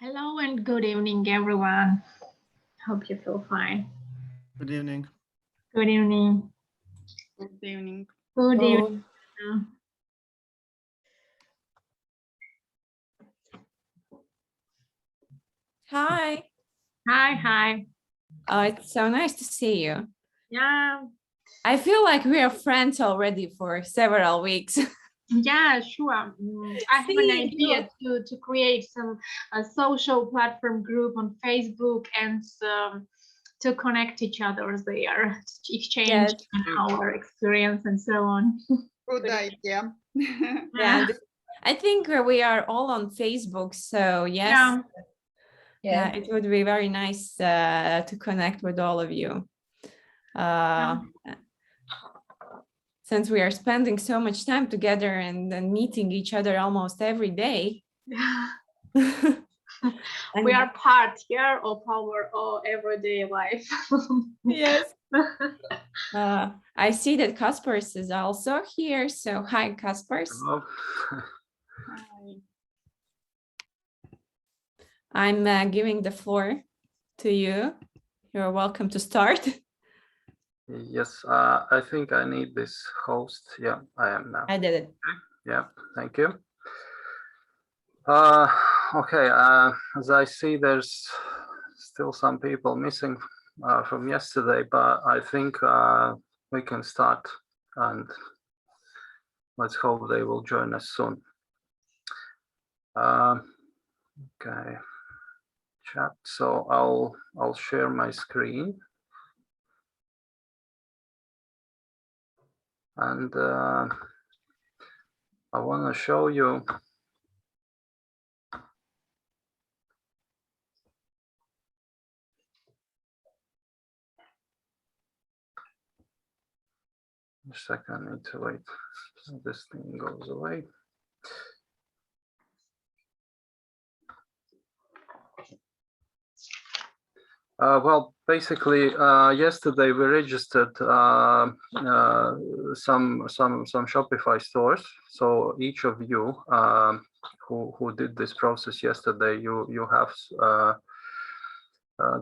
Hello and good evening, everyone. Hope you feel fine. Good evening. Good evening. Good evening. Good evening. Hi. Hi. Oh, it's so nice to see you. Yeah. I feel like we are friends already for several weeks. Yeah, sure. I have an idea to create some social platform group on Facebook and to connect each other there, exchange our experience and so on. Good idea. Yeah, I think we are all on Facebook, so yes. Yeah, it would be very nice to connect with all of you. Since we are spending so much time together and meeting each other almost every day. We are part here of our everyday life. Yes. I see that Kaspers is also here. So hi, Kaspers. Hello. Hi. I'm giving the floor to you. You're welcome to start. Yes, I think I need this host. Yeah, I am now. I did it. Yeah, thank you. Okay, as I see, there's still some people missing from yesterday, but I think we can start and let's hope they will join us soon. Okay, chat. So I'll share my screen. And I want to show you a second. I need to wait so this thing goes away. Well, basically, yesterday we registered some Shopify stores. So each of you who did this process yesterday, you have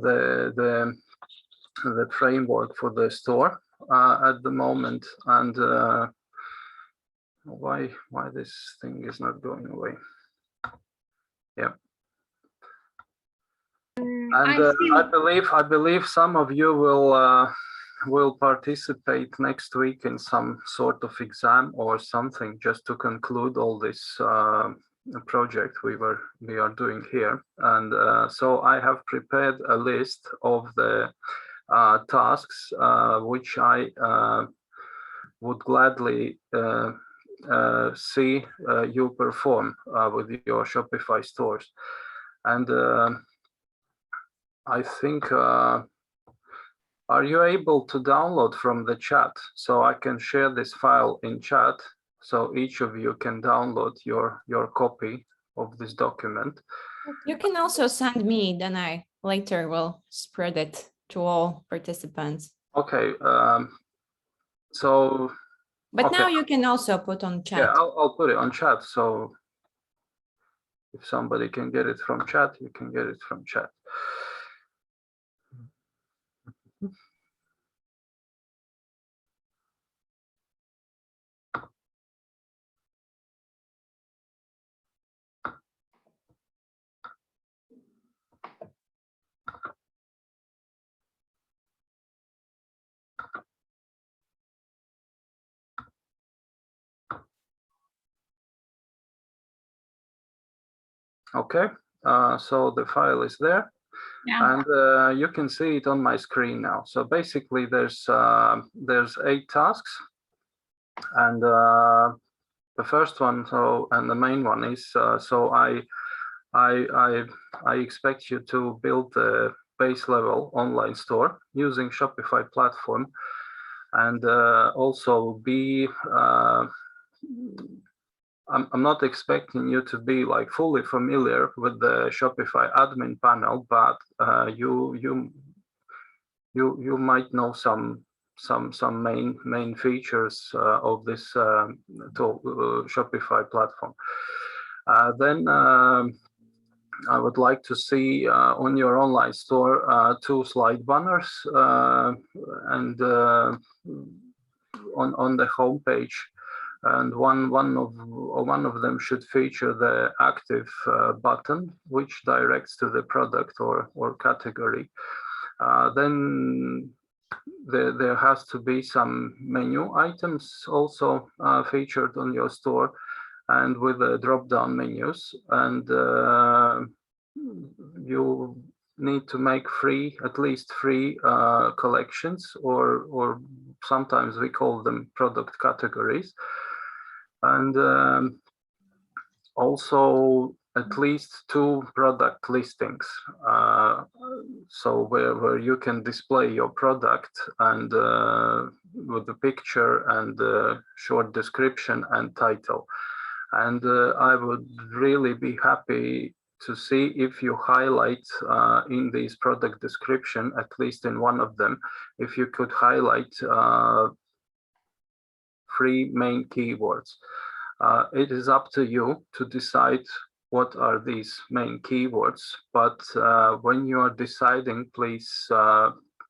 the framework for the store at the moment. And why this thing is not going away? Yeah. And I believe some of you will participate next week in some sort of exam or something, just to conclude all this project we are doing here. And so I have prepared a list of the tasks which I would gladly see you perform with your Shopify stores. And I think, are you able to download from the chat? So I can share this file in chat, so each of you can download your copy of this document. You can also send me, then I later will spread it to all participants. Okay, so. But okay. Now you can also put on chat. Yeah, I'll put it on chat. So if somebody can get it from chat, you can get it from chat. Okay, so the file is there. Yeah. And you can see it on my screen now. So basically, there's 8 tasks, and the first one, and the main one is so I expect you to build a base level online store using Shopify platform, and also be. I'm not expecting you to be like fully familiar with the Shopify admin panel, but you might know some main features of this Shopify platform. Then I would like to see on your online store 2 slide banners and on the homepage, and one of them should feature the active button, which directs to the product or category. Then there has to be some menu items also featured on your store, and with the drop-down menus, and you need to make at least three collections, or sometimes we call them product categories, and also at least 2 product listings, so where you can display your product and with the picture and short description and title. And I would really be happy to see if you highlight in this product description, at least in one of them, if you could highlight 3 main keywords. It is up to you to decide what are these main keywords, but when you are deciding, please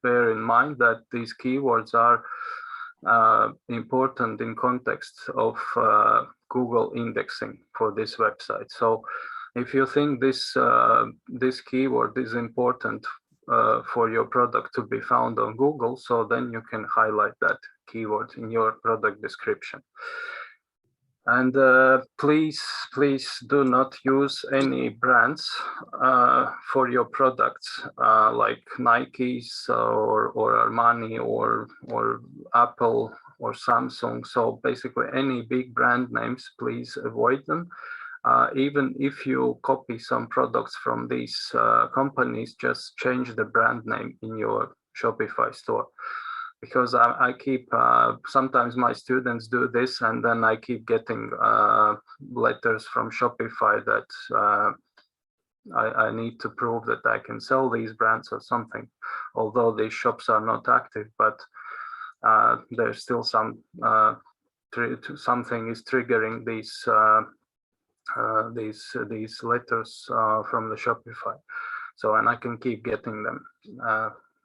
bear in mind that these keywords are important in context of Google indexing for this website. So if you think this keyword is important for your product to be found on Google, so then you can highlight that keyword in your product description. And please do not use any brands for your products, like Nike's or Armani or Apple or Samsung. So basically any big brand names, please avoid them. Even if you copy some products from these companies, just change the brand name in your Shopify store. Because I keep, sometimes my students do this, and then I keep getting letters from Shopify that I need to prove that I can sell these brands or something, although these shops are not active, but there's still something is triggering these letters from the Shopify. So, and I can keep getting them,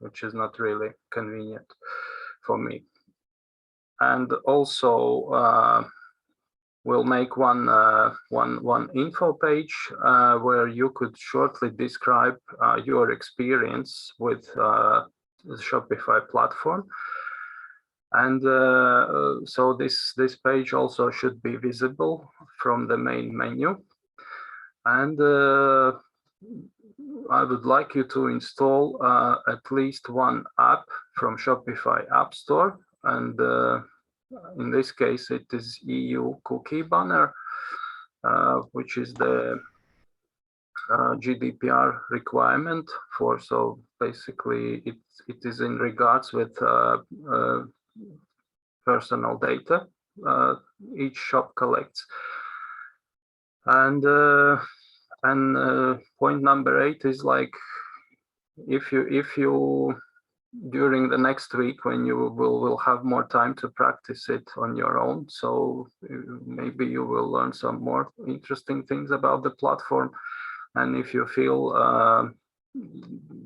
which is not really convenient for me. And also, we'll make one info page where you could shortly describe your experience with the Shopify platform. And so this page also should be visible from the main menu. And I would like you to install at least one app from Shopify App Store, and in this case it is EU cookie banner, which is the GDPR requirement for. So basically it is in regards with personal data each shop collects. And point number 8 is like, if you during the next week, when you will have more time to practice it on your own, so maybe you will learn some more interesting things about the platform, and if you feel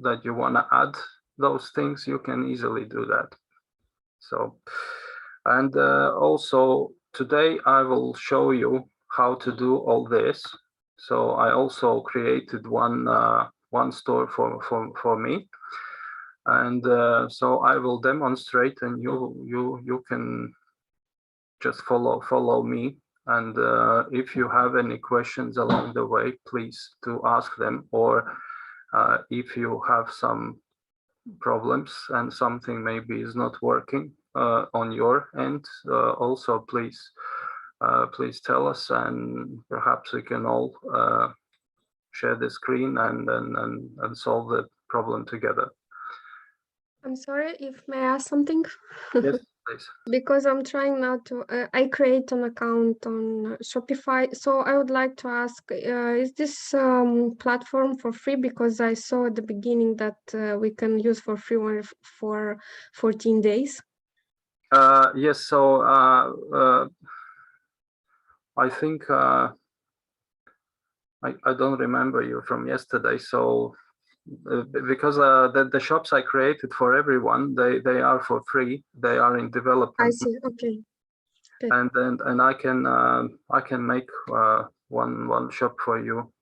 that you want to add those things, you can easily do that. So, and also today I will show you how to do all this. So I also created one store for me, and so I will demonstrate, and you can just follow me. And if you have any questions along the way, please do ask them, or if you have some problems and something maybe is not working on your end, also please tell us, and perhaps we can all share the screen and solve the problem together. I'm sorry, if may I ask something? Yes, please. Because I'm trying now to, I create an account on Shopify. So I would like to ask, is this platform for free? Because I saw at the beginning that we can use for free one for 14 days. Yes, so I think I don't remember you from yesterday. So because the shops I created for everyone, they are for free. They are in development. I see. Okay. Good. And I can make one shop for you.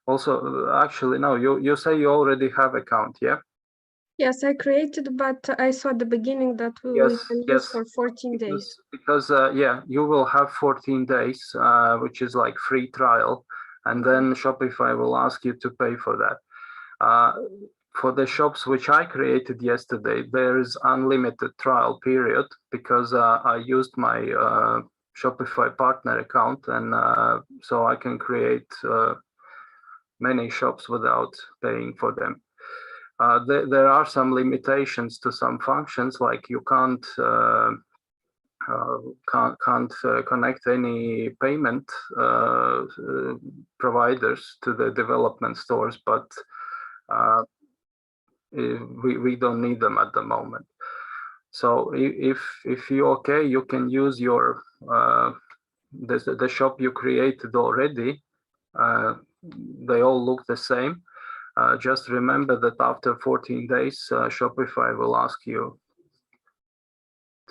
Also, actually, no. You say you already have account, yeah? Yes, I created, but I saw at the beginning that we can use for 14 days. Because yeah, you will have 14 days, which is like free trial, and then Shopify will ask you to pay for that. For the shops which I created yesterday, there is unlimited trial period because I used my Shopify partner account, and so I can create many shops without paying for them. There are some limitations to some functions, like you can't connect any payment providers to the development stores, but we don't need them at the moment. So if you're okay, you can use your the shop you created already. They all look the same. Just remember that after 14 days, Shopify will ask you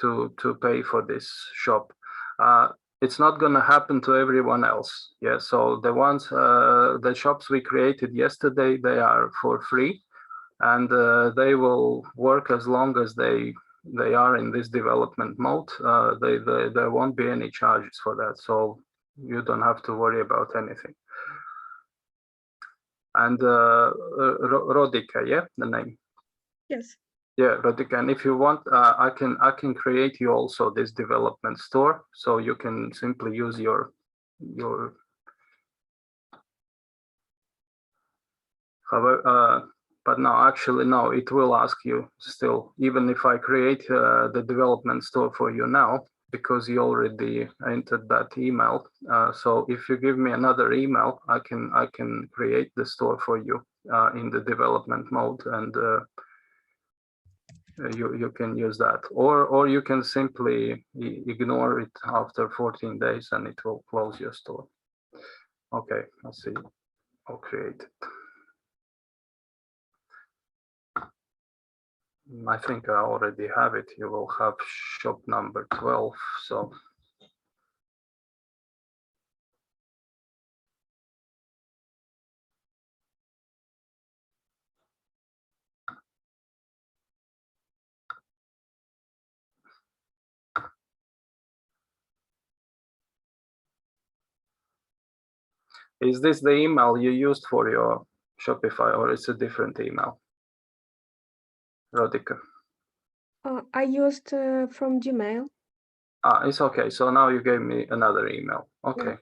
to pay for this shop. It's not going to happen to everyone else. Yeah, so the ones, the shops we created yesterday, they are for free, and they will work as long as they are in this development mode. There won't be any charges for that, so you don't have to worry about anything. And Rodika, yeah, the name. Yes. Yeah, Rodika, and if you want, I can create you also this development store, so you can simply use your. However, but no, actually no, it will ask you still, even if I create the development store for you now, because you already entered that email. So if you give me another email, I can create the store for you in the development mode, and you can use that, or you can simply ignore it after 14 days and it will close your store. Okay, let's see. I'll create it. I think I already have it. You will have shop number 12. So is this the email you used for your Shopify, or is it a different email? Rodika. I used from Gmail. It's okay. So now you gave me another email. Okay.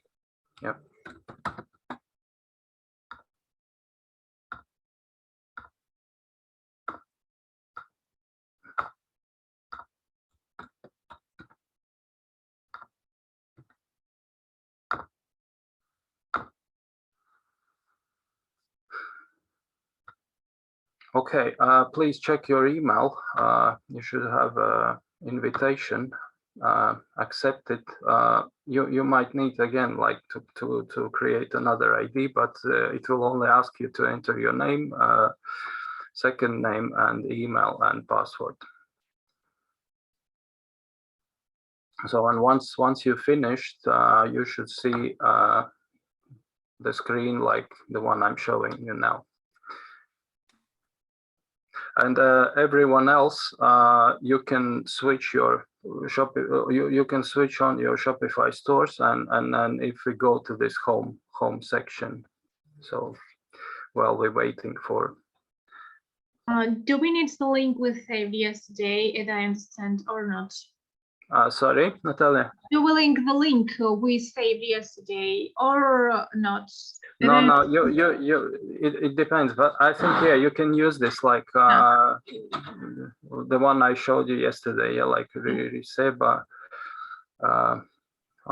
Yeah. Okay, please check your email. You should have an invitation. Accept it. You might need again, like to create another ID, but it will only ask you to enter your name, second name, and email and password. So, and once you've finished, you should see the screen like the one I'm showing you now. And everyone else, you can switch your you can switch on your Shopify stores, and if we go to this home section, so while we're waiting for. Do we need the link we saved yesterday, as I understand, or not? Sorry, Natalia. Do we link the link we saved yesterday or not? No, it depends, but I think, yeah, you can use this, like the one I showed you yesterday, yeah, like Riseba. Oh,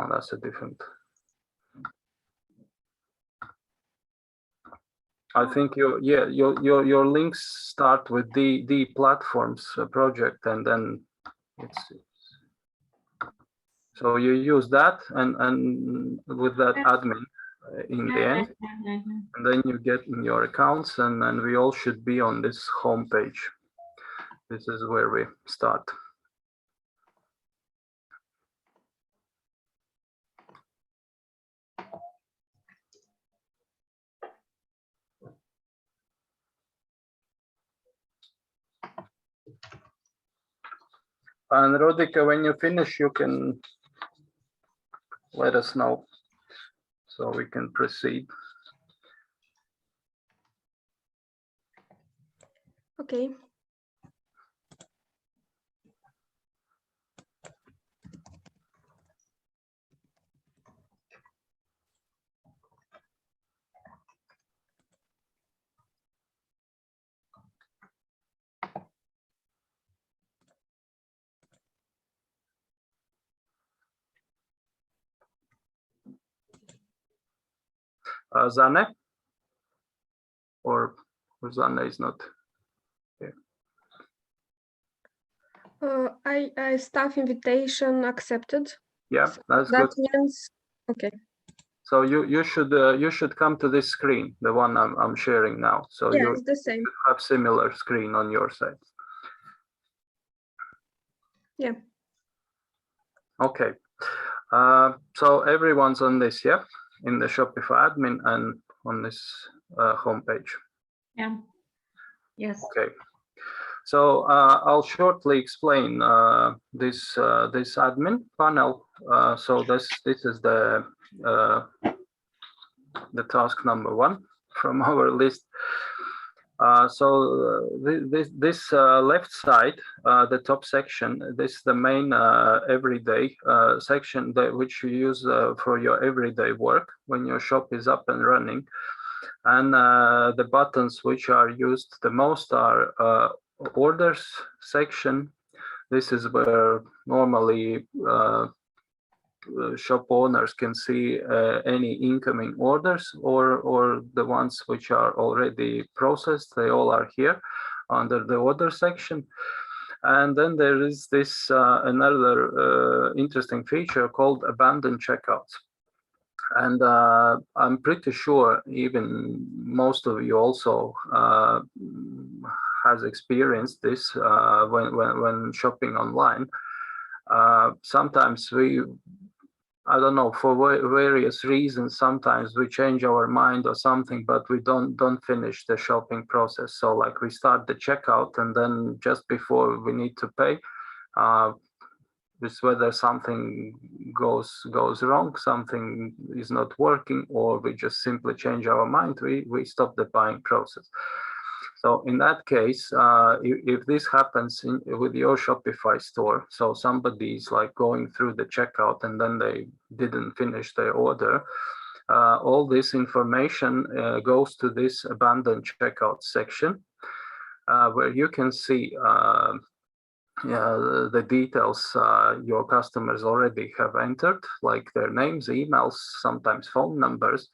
that's a different. I think your links start with the platforms project, and then it's. So you use that, and with that admin, in the end. And then you get in your accounts, and we all should be on this home page. This is where we start. And Rodika, when you finish, you can let us know so we can proceed. Okay. Zane? Or Zane is not here? I staff invitation accepted. Yeah, that's that good. Means, okay. So you should come to this screen, the one I'm sharing now. So yeah, you it's the same. have similar screen on your side. Yeah. Okay. So everyone's on this, yeah, in the Shopify admin and on this homepage. Yeah. Yes. Okay. So I'll shortly explain this admin panel. So this is the task number 1 from our list. This left side, the top section, this is the main everyday section which you use for your everyday work when your shop is up and running. And the buttons which are used the most are orders section. This is where normally shop owners can see any incoming orders or the ones which are already processed. They all are here under the order section. And then there is this another interesting feature called abandoned checkouts. And I'm pretty sure even most of you also has experienced this when shopping online. Sometimes I don't know, for various reasons, sometimes we change our mind or something, but we don't finish the shopping process. So like we start the checkout and then just before we need to pay, it's whether something goes wrong, something is not working, or we just simply change our mind, we stop the buying process. So in that case, if this happens with your Shopify store, so somebody is like going through the checkout and then they didn't finish their order, all this information goes to this abandoned checkout section, where you can see the details your customers already have entered, like their names, emails, sometimes phone numbers.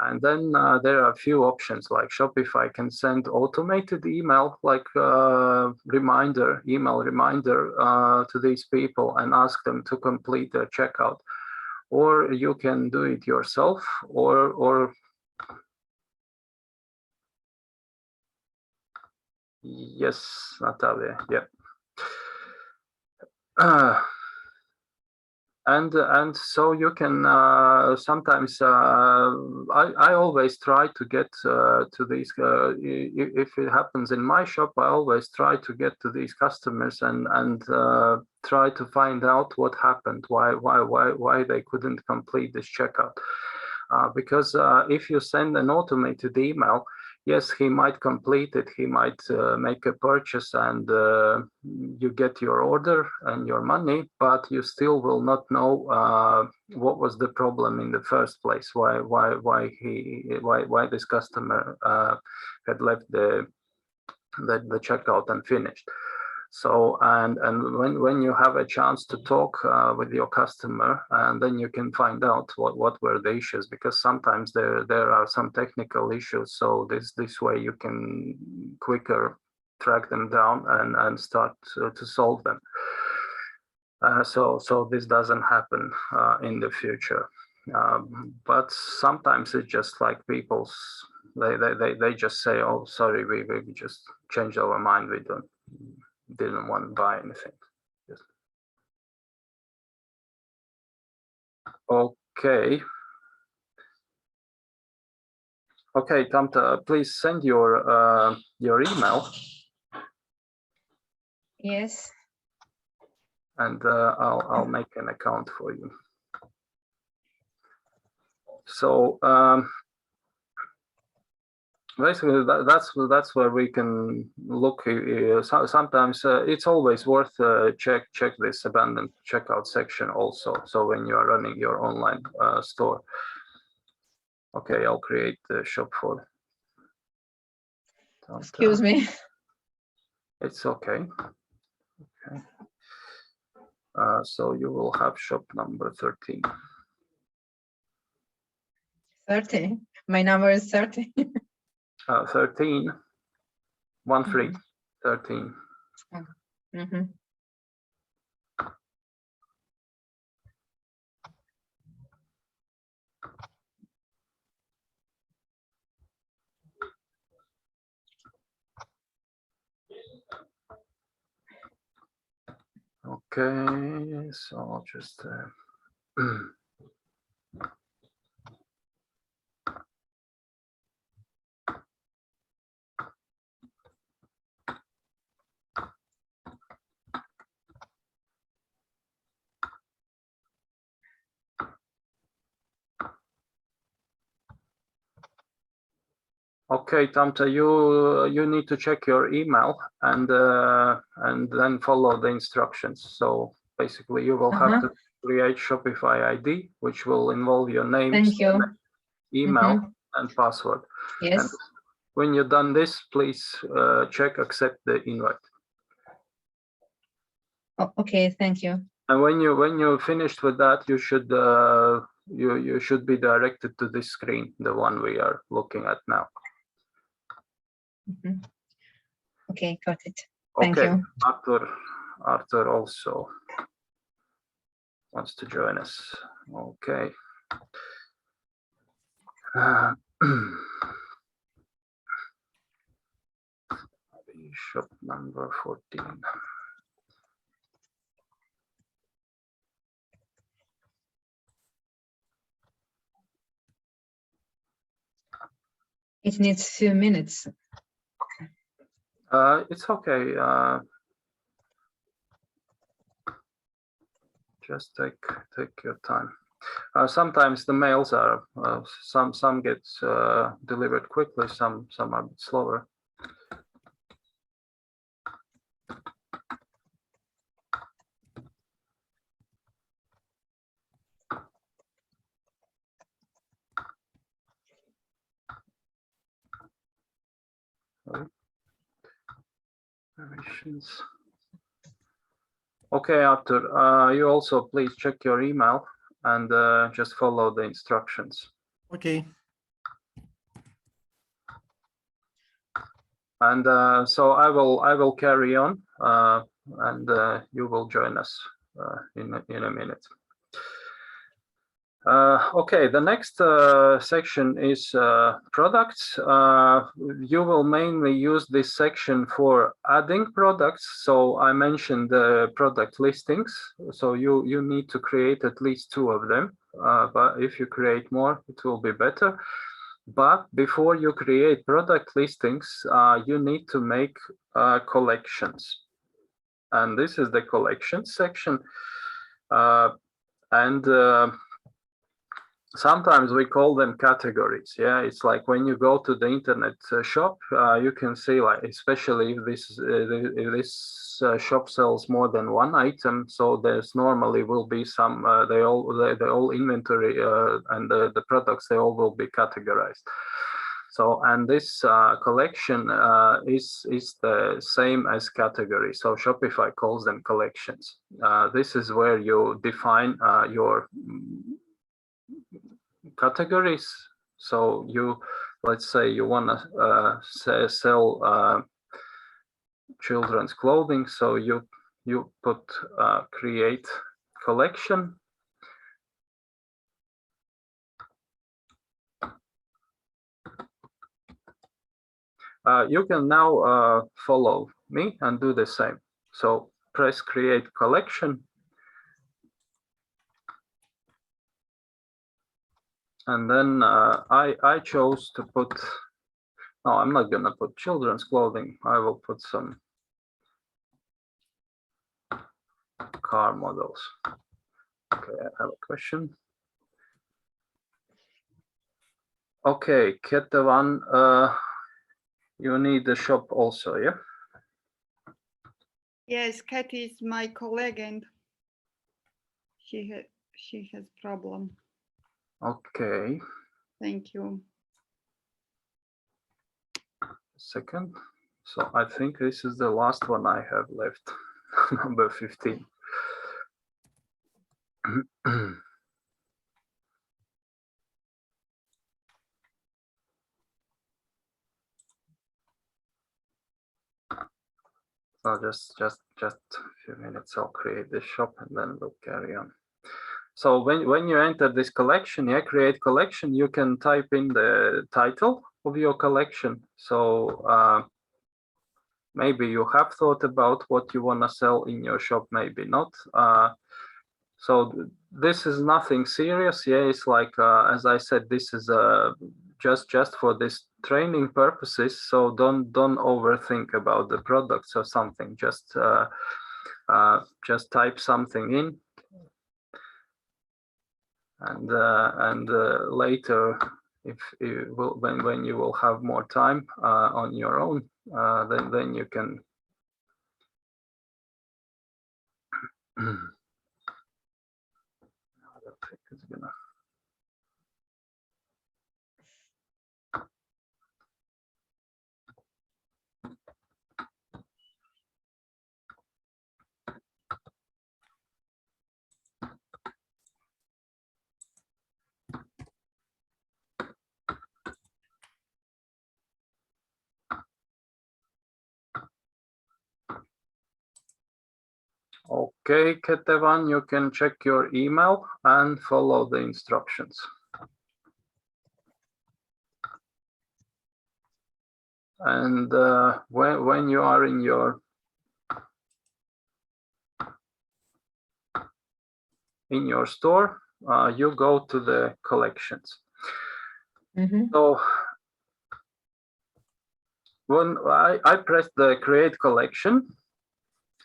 And then there are a few options, like Shopify can send automated email, like email reminder to these people and ask them to complete their checkout. Or you can do it yourself, or yes, Natalia, yeah. And so you can sometimes I always try to get to these if it happens in my shop, I always try to get to these customers and try to find out what happened, why they couldn't complete this checkout, because if you send an automated email, yes, he might complete it, he might make a purchase, and you get your order and your money, but you still will not know what was the problem in the first place, why this customer had left the checkout unfinished. So and when you have a chance to talk with your customer, and then you can find out what were the issues, because sometimes there are some technical issues. So this way you can quicker track them down and start to solve them. So this doesn't happen in the future. but sometimes it's just like people's, they just say, oh, sorry, we just changed our mind, we didn't want to buy anything. Just... Okay. Okay, Tamta, please send your email. Yes. And I'll make an account for you. So basically, that's where we can look. Sometimes it's always worth check this abandoned checkout section also. So when you are running your online store. Okay, I'll create the shop for. Excuse me. It's okay. Okay. So you will have shop number 13. 30. My number is 30. 13. 13. 13. Mm-hmm. Okay, so I'll just okay, Tamta, you need to check your email and then follow the instructions. So basically, you will have to create Shopify ID, which will involve your name, email, and password. Yes. And when you've done this, please check accept the invite. Oh, okay, thank you. And when you finished with that, you should you should be directed to this screen, the one we are looking at now. Mm-hmm. Okay, got it. Thank Okay, you. Arthur also wants to join us. Okay. Shop number 14. It needs a few minutes. It's okay. Just take your time. Sometimes the mails are some get delivered quickly, some are a bit slower. Permissions. Okay, Arthur, you also please check your email and just follow the instructions. Okay. And so I will carry on, and you will join us in a minute. Okay, the next section is products. You will mainly use this section for adding products. So I mentioned the product listings. So you need to create at least 2 of them. But if you create more, it will be better. But before you create product listings, you need to make collections. And this is the collections section. Sometimes we call them categories. Yeah, it's like when you go to the internet shop, you can see, like, especially if this shop sells more than 1 item, so there's normally will be some the all inventory and the products, they all will be categorized. So, and this collection is the same as category. So Shopify calls them collections. This is where you define your categories. So let's say you want to sell children's clothing. So you put create collection. You can now follow me and do the same. So press create collection. And then I chose to put, no, I'm not gonna put children's clothing. I will put some car models. Okay, I have a question. Okay, Ketevan, you need the shop also, yeah? Yes, Kat is my colleague and she has problem. Okay. Thank you. Second. So I think this is the last one I have left, number 15. So just a few minutes, I'll create this shop and then we'll carry on. So when you enter this collection, yeah, create collection, you can type in the title of your collection. So maybe you have thought about what you want to sell in your shop, maybe not. So this is nothing serious. Yeah, it's like, as I said, this is just for this training purposes. So don't overthink about the products or something. Just type something in, and later, when you will have more time on your own, then you can. I don't think it's gonna. Okay, Ketevan, you can check your email and follow the instructions. And when you are in your store, you go to the collections. So when I pressed the create collection,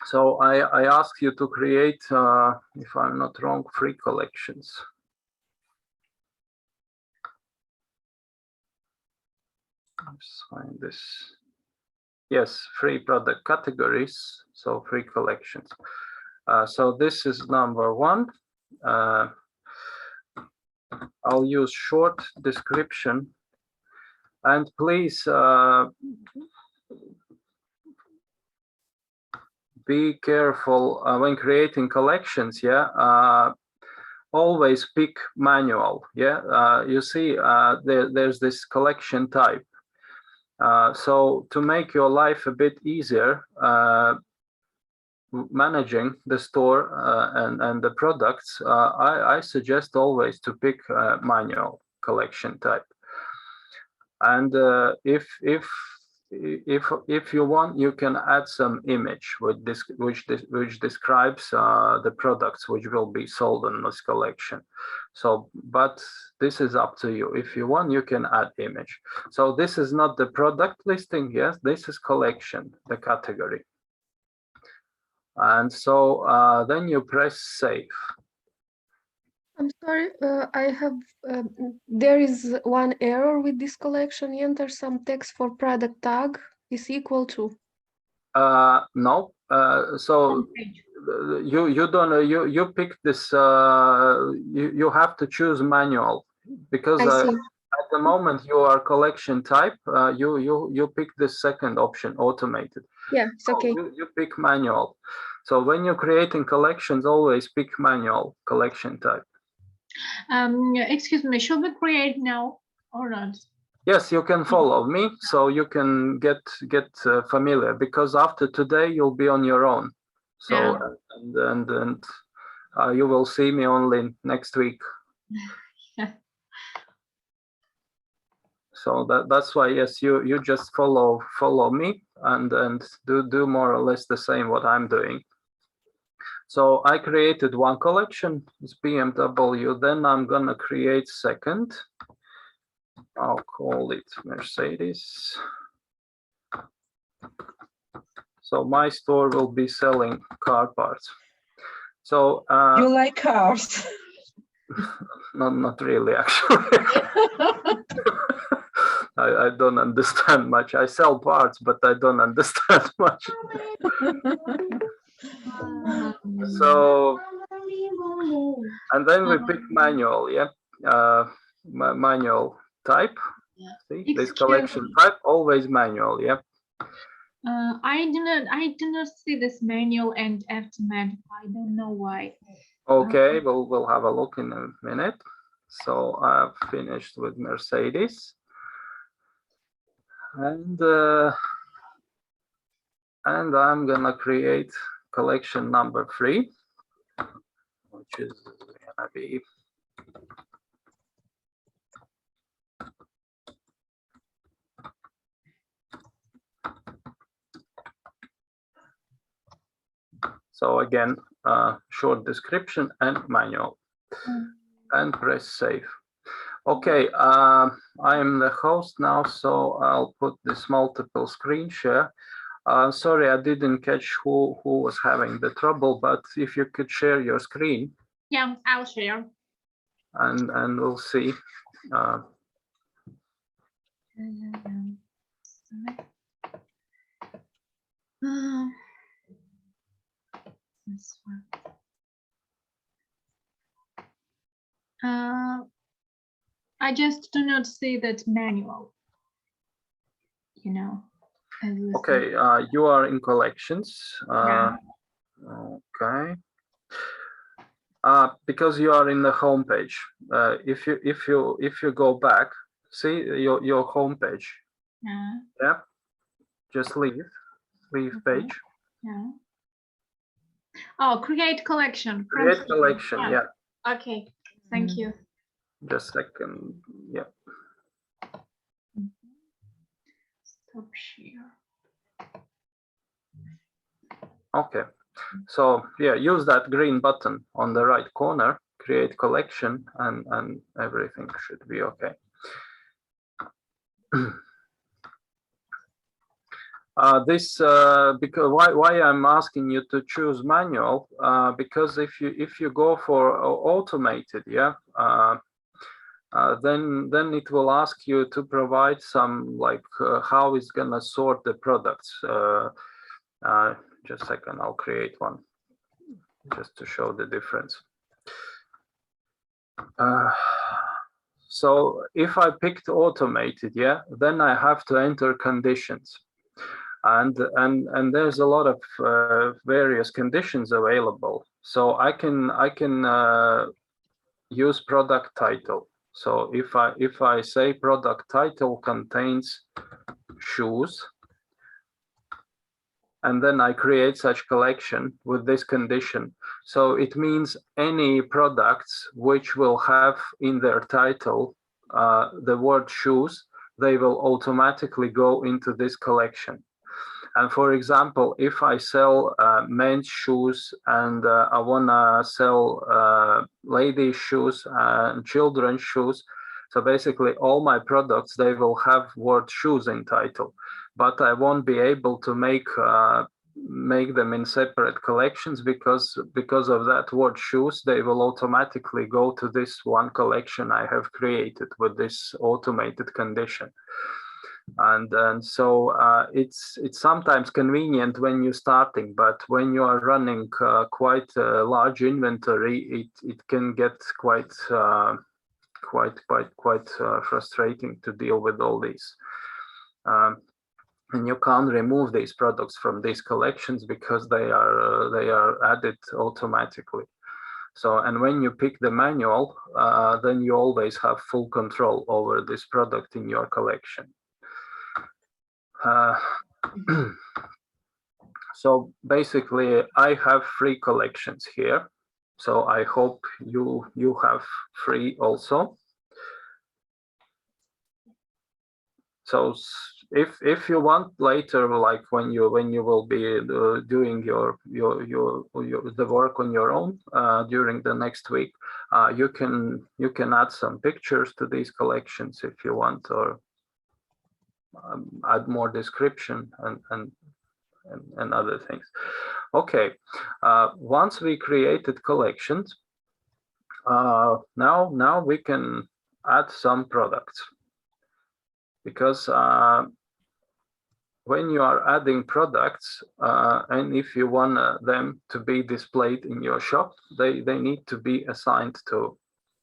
so I ask you to create, if I'm not wrong, 3 collections. Let's find this. Yes, 3 product categories, so 3 collections. So this is number 1. I'll use short description, and please be careful when creating collections. Yeah, always pick manual. Yeah, you see, there's this collection type. So to make your life a bit easier, managing the store and the products, I suggest always to pick manual collection type. And if you want, you can add some image with this, which describes the products which will be sold in this collection. So, but this is up to you. If you want, you can add image. So this is not the product listing. Yes, this is collection, the category. And so then you press save. I'm sorry, I have, there is one error with this collection. Enter some text for product tag is equal to. No, so you don't, you pick this, you have to choose manual, because at the moment you are collection type, you pick the second option, automated. Yeah, it's okay. You pick manual. So when you're creating collections, always pick manual collection type. Excuse me, should we create now or not? Yes, you can follow me, so you can get familiar, because after today you'll be on your own. So yeah. and you will see me only next week. Yeah. So that's why, yes, you just follow me and do more or less the same what I'm doing. So I created one collection, it's BMW. Then I'm gonna create second. I'll call it Mercedes. So my store will be selling car parts. So You like cars? not really, actually. I don't understand much. I sell parts, but I don't understand much. So, and then we pick manual, yeah, manual type. See, this collection type always manual, yeah. I do not see this manual and aftermath. I don't know why. Okay, we'll have a look in a minute. So I've finished with Mercedes, and I'm gonna create collection number 3, which is gonna be so again, short description and manual, and press save. Okay, I'm the host now, so I'll put this multiple screen share. Sorry, I didn't catch who was having the trouble, but if you could share your screen. Yeah, I'll share. And we'll see. This one. I just do not see that manual, you know. Okay, you are in collections. Yeah. Okay. Because you are in the home page. If you go back, see your home page. Yeah. Yeah. Just leave page. Yeah. Oh, create collection. Create collection. Yeah. Okay. Thank you. Just a second. Yeah. Stop share. Okay. So yeah, use that green button on the right corner, create collection, and everything should be okay. Because why I'm asking you to choose manual, because if you go for automated, yeah, then it will ask you to provide some like how it's gonna sort the products. Just a second, I'll create one just to show the difference. So if I picked automated, yeah, then I have to enter conditions. And there's a lot of various conditions available. So I can use product title. So if I say product title contains shoes, and then I create such collection with this condition. So it means any products which will have in their title the word shoes, they will automatically go into this collection. And for example, if I sell men's shoes and I wanna sell ladies' shoes and children's shoes, so basically all my products, they will have word shoes in title, but I won't be able to make them in separate collections because of that word shoes, they will automatically go to this one collection I have created with this automated condition. And so it's sometimes convenient when you're starting, but when you are running quite a large inventory, it can get quite frustrating to deal with all these. And you can't remove these products from these collections because they are added automatically. So, and when you pick the manual, then you always have full control over this product in your collection. So basically, I have 3 collections here. So I hope you have 3 also. So if you want later, like when you will be doing the work on your own during the next week, you can add some pictures to these collections if you want, or add more description and other things. Okay, once we created collections, now we can add some products, because when you are adding products, and if you want them to be displayed in your shop, they need to be assigned to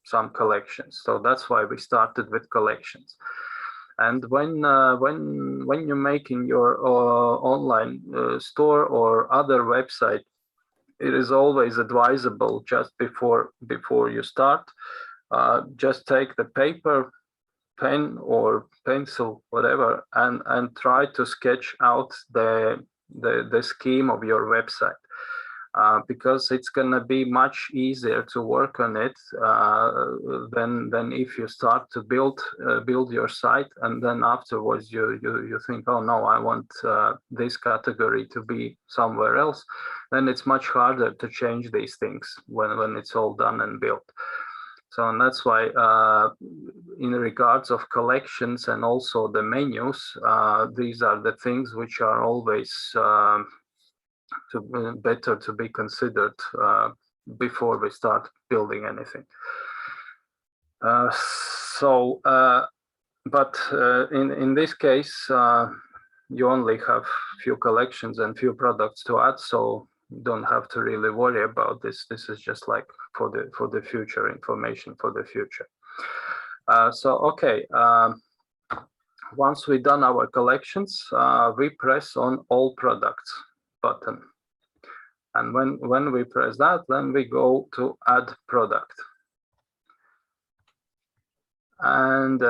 some collections. So that's why we started with collections. And when you're making your online store or other website, it is always advisable just before you start, just take the paper, pen or pencil, whatever, and try to sketch out the scheme of your website, because it's gonna be much easier to work on it than if you start to build your site, and then afterwards you think, oh no, I want this category to be somewhere else. Then it's much harder to change these things when it's all done and built. So, and that's why in regards of collections and also the menus, these are the things which are always better to be considered before we start building anything. But in this case, you only have few collections and few products to add, so you don't have to really worry about this. This is just like for the future information for the future. So okay, once we've done our collections, we press on all products button, and when we press that, then we go to add product. And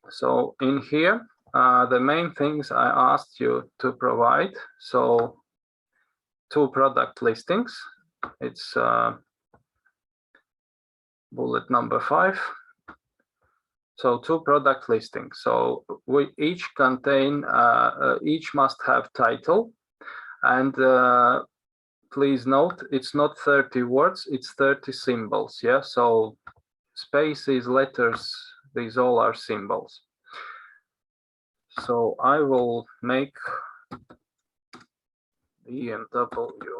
so in here, the main things I asked you to provide, so 2 product listings. It's bullet number 5. So 2 product listings. So we each contain, each must have title, and please note, it's not 30 words, it's 30 symbols. Yeah, so spaces, letters, these all are symbols. So I will make E and W.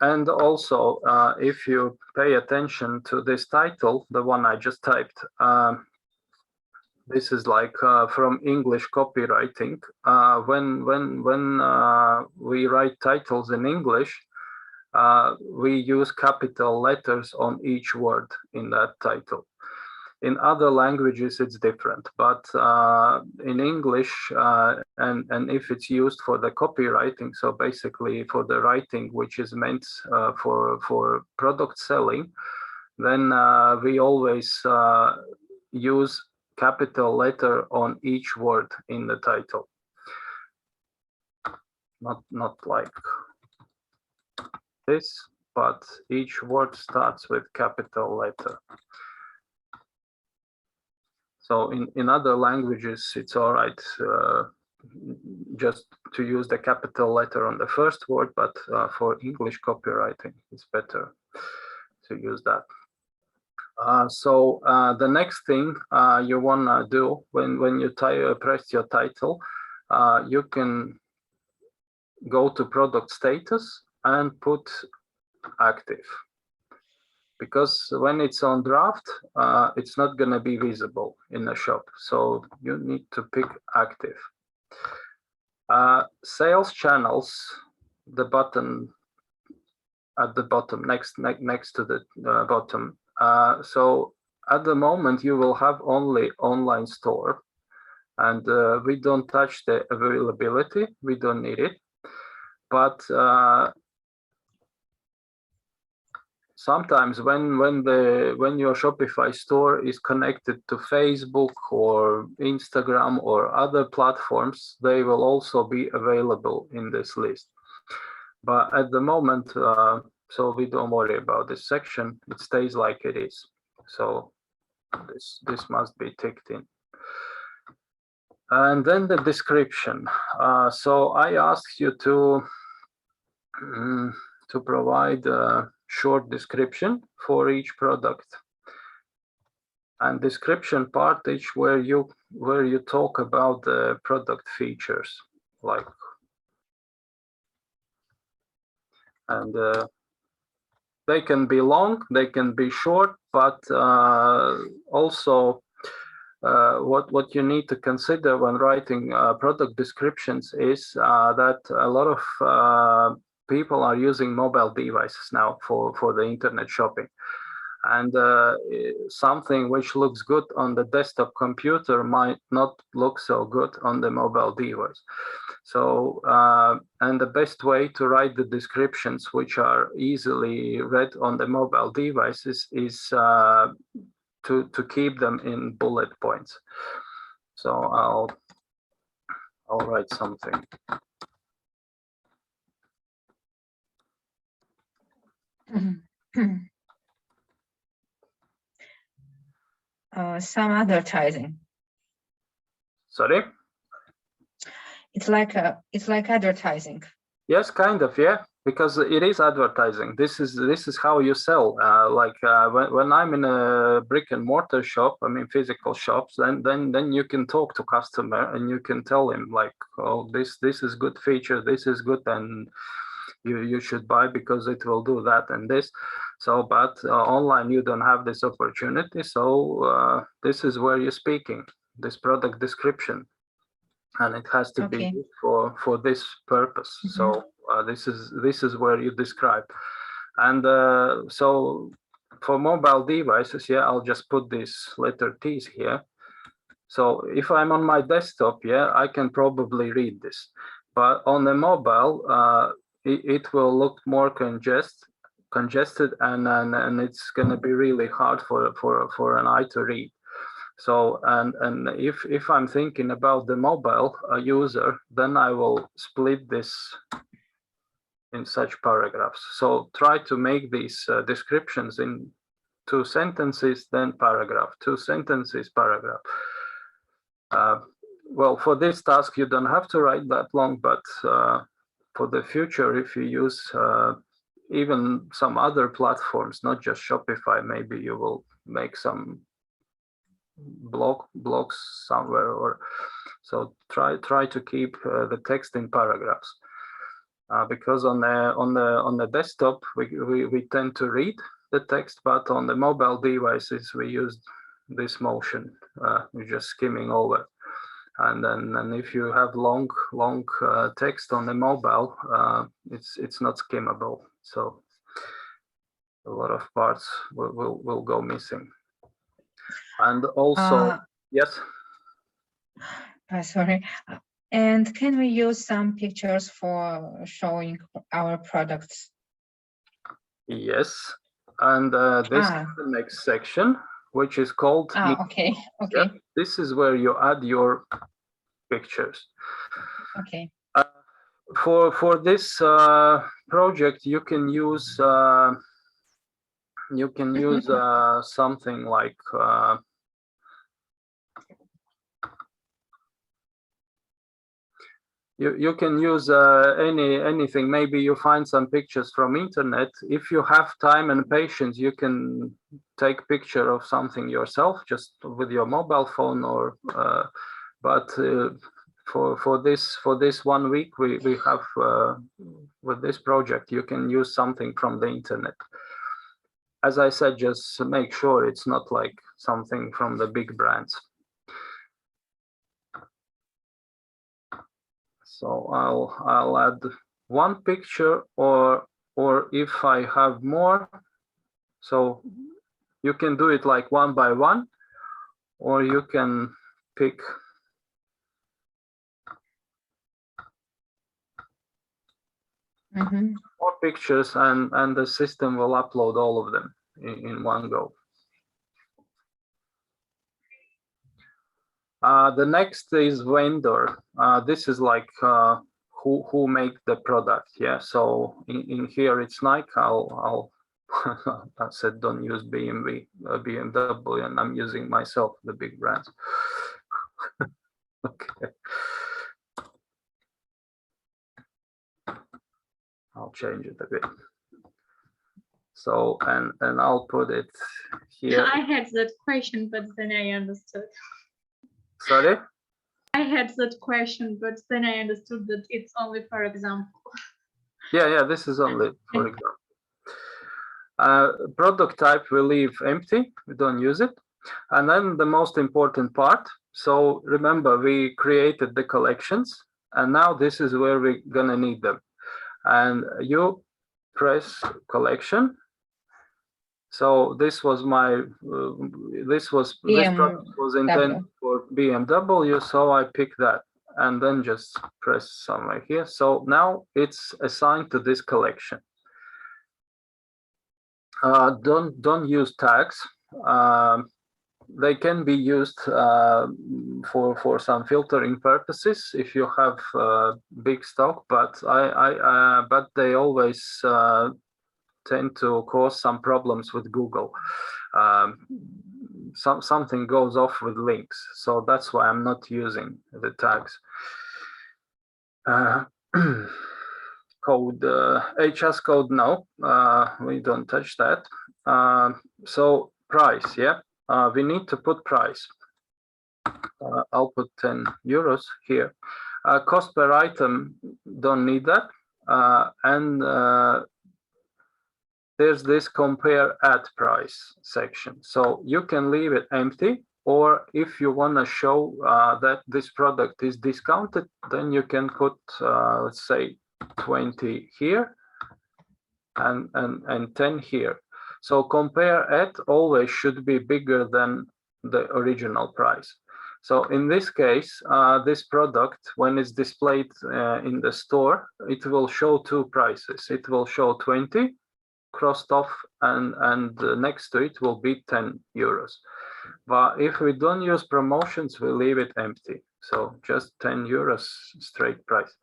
And also, if you pay attention to this title, the one I just typed, this is like from English copywriting. When we write titles in English, we use capital letters on each word in that title. In other languages, it's different, but in English, and if it's used for the copywriting, so basically for the writing which is meant for product selling, then we always use capital letter on each word in the title. Not like this, but each word starts with capital letter. So in other languages, it's all right just to use the capital letter on the first word, but for English copywriting, it's better to use that. So the next thing you want to do when you press your title, you can go to product status and put active. Because when it's on draft, it's not going to be visible in the shop. So you need to pick active. Sales channels, the button at the bottom, next to the bottom. So at the moment, you will have only online store. And we don't touch the availability. We don't need it. But sometimes when your Shopify store is connected to Facebook or Instagram or other platforms, they will also be available in this list. But at the moment, so we don't worry about this section, it stays like it is. So this must be ticked in. And then the description. So I asked you to provide a short description for each product. And description part is where you talk about the product features, like, and they can be long, they can be short, but also what you need to consider when writing product descriptions is that a lot of people are using mobile devices now for the internet shopping. And something which looks good on the desktop computer might not look so good on the mobile device. So, and the best way to write the descriptions which are easily read on the mobile devices is to keep them in bullet points. So I'll write something. Some advertising. Sorry? It's like advertising. Yes, kind of, yeah, because it is advertising. This is how you sell. When I'm in a brick and mortar shop, I mean physical shops, then you can talk to customer and you can tell him like, oh, this is good feature, this is good, and you should buy because it will do that and this. So, but online you don't have this opportunity. So this is where you're speaking, this product description. And it has to be used for this purpose. So this is where you describe. And so for mobile devices, yeah, I'll just put these letter T's here. So if I'm on my desktop, yeah, I can probably read this. But on the mobile, it will look more congested, and it's going to be really hard for an eye to read. So, and if I'm thinking about the mobile user, then I will split this in such paragraphs. So try to make these descriptions in 2 sentences, then paragraph, 2 sentences, paragraph. Well, for this task, you don't have to write that long, but for the future, if you use even some other platforms, not just Shopify, maybe you will make some blocks somewhere, or so try to keep the text in paragraphs, because on the desktop we tend to read the text, but on the mobile devices we use this motion, we're just skimming over, and then if you have long text on the mobile, it's not skimmable, so a lot of parts will go missing. And also, yes. Sorry. And can we use some pictures for showing our products? Yes. And this is the next section, which is called. Okay. Okay. Yeah, this is where you add your pictures. Okay. For this project, you can use something like. You can use anything. Maybe you find some pictures from internet. If you have time and patience, you can take picture of something yourself, just with your mobile phone. Or but for this 1 week, we have with this project, you can use something from the internet. As I said, just make sure it's not like something from the big brands. So I'll add 1 picture, or if I have more, so you can do it like 1 by 1, or you can pick more pictures, and the system will upload all of them in one go. The next is vendor. This is like who make the product. Yeah. So in here it's Nike. I'll I said don't use BMW, and I'm using myself the big brands. Okay. I'll change it a bit. So, and I'll put it here. I had that question, but then I understood. Sorry? I had that question, but then I understood that it's only for example. Yeah, this is only for example. Product type we leave empty, we don't use it. And then the most important part. So remember, we created the collections, and now this is where we're gonna need them. And you press collection. So this was my this product was intended for BMW, so I picked that and then just press somewhere here. So now it's assigned to this collection. Don't use tags. They can be used for some filtering purposes if you have big stock, but but they always tend to cause some problems with Google. Something goes off with links, so that's why I'm not using the tags. Code, HS code, no, we don't touch that. So price, yeah, we need to put price. I'll put 10 euros here. Cost per item, don't need that. And there's this compare at price section. So you can leave it empty, or if you want to show that this product is discounted, then you can put, let's say, 20 here and 10 here. So compare at always should be bigger than the original price. So in this case, this product, when it's displayed in the store, it will show two prices. It will show 20 crossed off, and next to it will be 10 euros. But if we don't use promotions, we leave it empty. So just 10 euros straight price.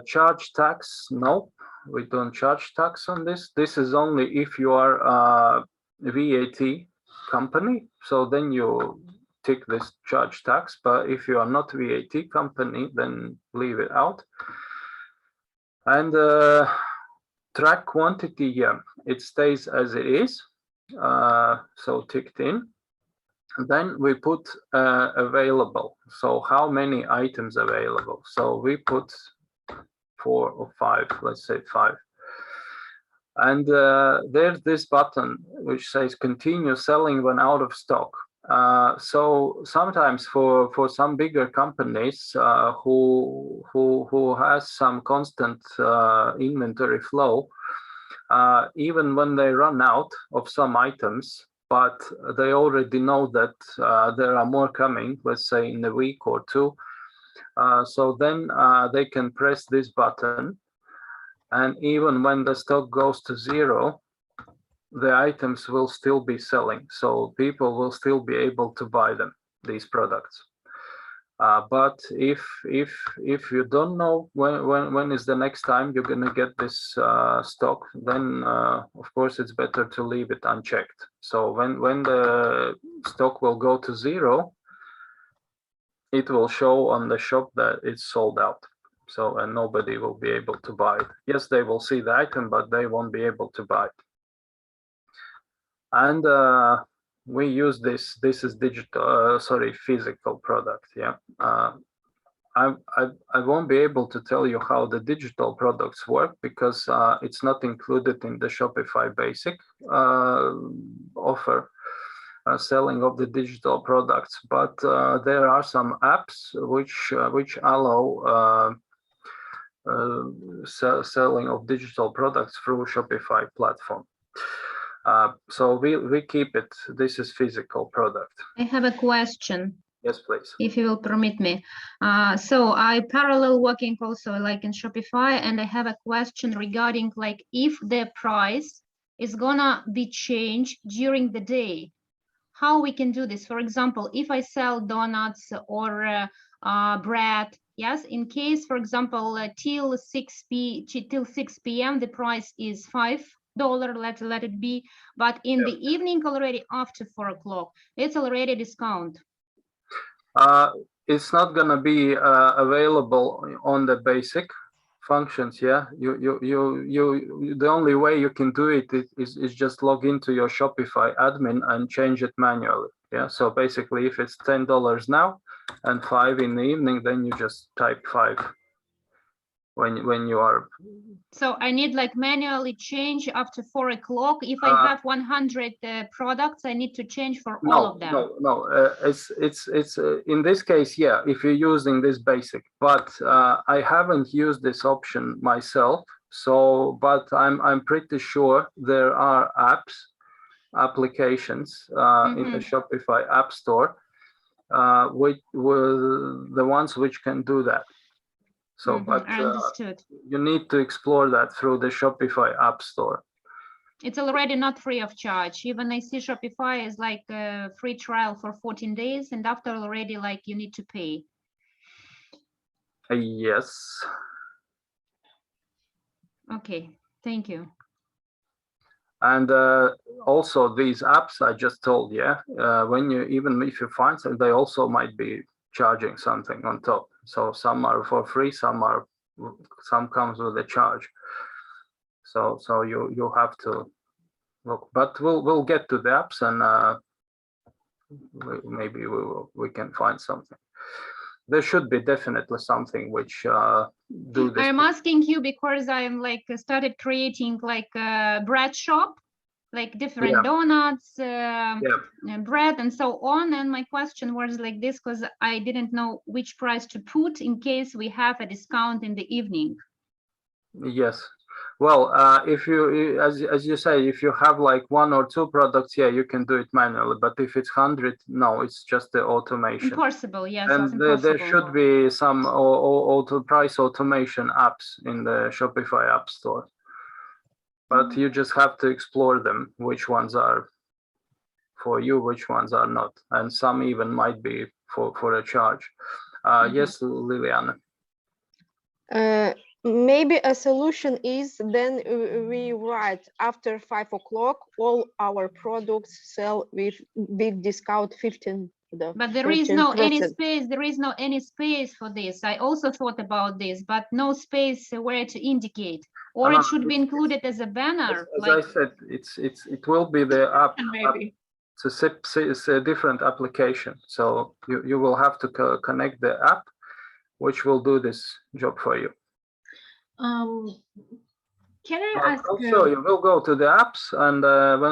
Charge tax, no, we don't charge tax on this. This is only if you are a VAT company, so then you tick this charge tax. But if you are not VAT company, then leave it out. And track quantity, yeah, it stays as it is, so ticked in. And then we put available, so how many items available. So we put 4 or 5, let's say 5. And there's this button which says continue selling when out of stock. So sometimes for some bigger companies who has some constant inventory flow, even when they run out of some items, but they already know that there are more coming, let's say in a week or two, so then they can press this button, and even when the stock goes to 0, the items will still be selling, so people will still be able to buy them, these products. But if you don't know when is the next time you're gonna get this stock, then of course it's better to leave it unchecked. So when the stock will go to 0, it will show on the shop that it's sold out. So, and nobody will be able to buy it. Yes, they will see the item, but they won't be able to buy it. And we use this is digital, physical product, yeah. I won't be able to tell you how the digital products work because it's not included in the Shopify basic offer. Selling of the digital products, but there are some apps which allow selling of digital products through Shopify platform. So we keep it. This is physical product. I have a question. Yes, please. If you will permit me. So I parallel working also like in Shopify, and I have a question regarding like if the price is gonna be changed during the day. How we can do this? For example, if I sell donuts or bread, yes, in case, for example, till 6 p.m. the price is 5 let it be, but in the evening already after 4 o'clock, it's already discount. It's not gonna be available on the basic functions. Yeah, the only way you can do it is just log into your Shopify admin and change it manually. Yeah, so basically if it's $10 now and 5 in the evening, then you just type 5 when you are. So I need like manually change after 4 o'clock. If I have 100 products, I need to change for all of them. No. It's in this case, yeah, if you're using this basic, but I haven't used this option myself. So, but I'm pretty sure there are applications in the Shopify App Store, which were the ones which can do that. So, but you need to explore that through the Shopify App Store. It's already not free of charge. Even I see Shopify is like a free trial for 14 days, and after already like you need to pay. Yes. Okay, thank you. And also these apps I just told you, when you, even if you find some, they also might be charging something on top. So some are for free, some comes with a charge. So you have to look, but we'll get to the apps, and maybe we can find something. There should be definitely something which do this. I'm asking you because I'm like started creating like a bread shop, like different donuts, bread and so on. And my question was like this, because I didn't know which price to put in case we have a discount in the evening. Yes. Well, if you, as you say, if you have like 1 or 2 products, yeah, you can do it manually. But if it's 100, no, it's just the automation. Impossible, yes. And there should be some auto price automation apps in the Shopify App Store. But you just have to explore them, which ones are for you, which ones are not. And some even might be for a charge. Yes, Liliana. Maybe a solution is then we write after 5 o'clock all our products sell with big discount 15. But there is no any space. There is no any space for this. I also thought about this, but no space where to indicate, or it should be included as a banner. As I said, it will be the app. Maybe. It's a different application, so you will have to connect the app, which will do this job for you. Can I ask? I'll show you. We'll go to the apps, and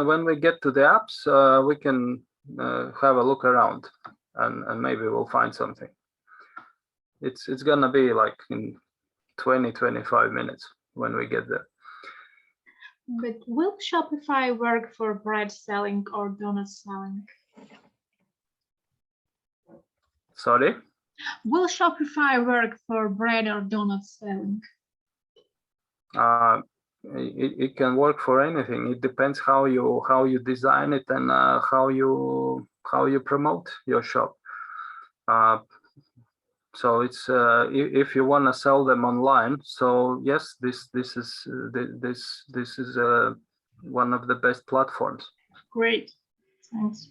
when we get to the apps, we can have a look around, and maybe we'll find something. It's gonna be like in 20-25 minutes when we get there. But will Shopify work for bread selling or donut selling? Sorry? Will Shopify work for bread or donut selling? It can work for anything. It depends how you design it and how you promote your shop. So it's if you want to sell them online. So yes, this is one of the best platforms. Great, thanks.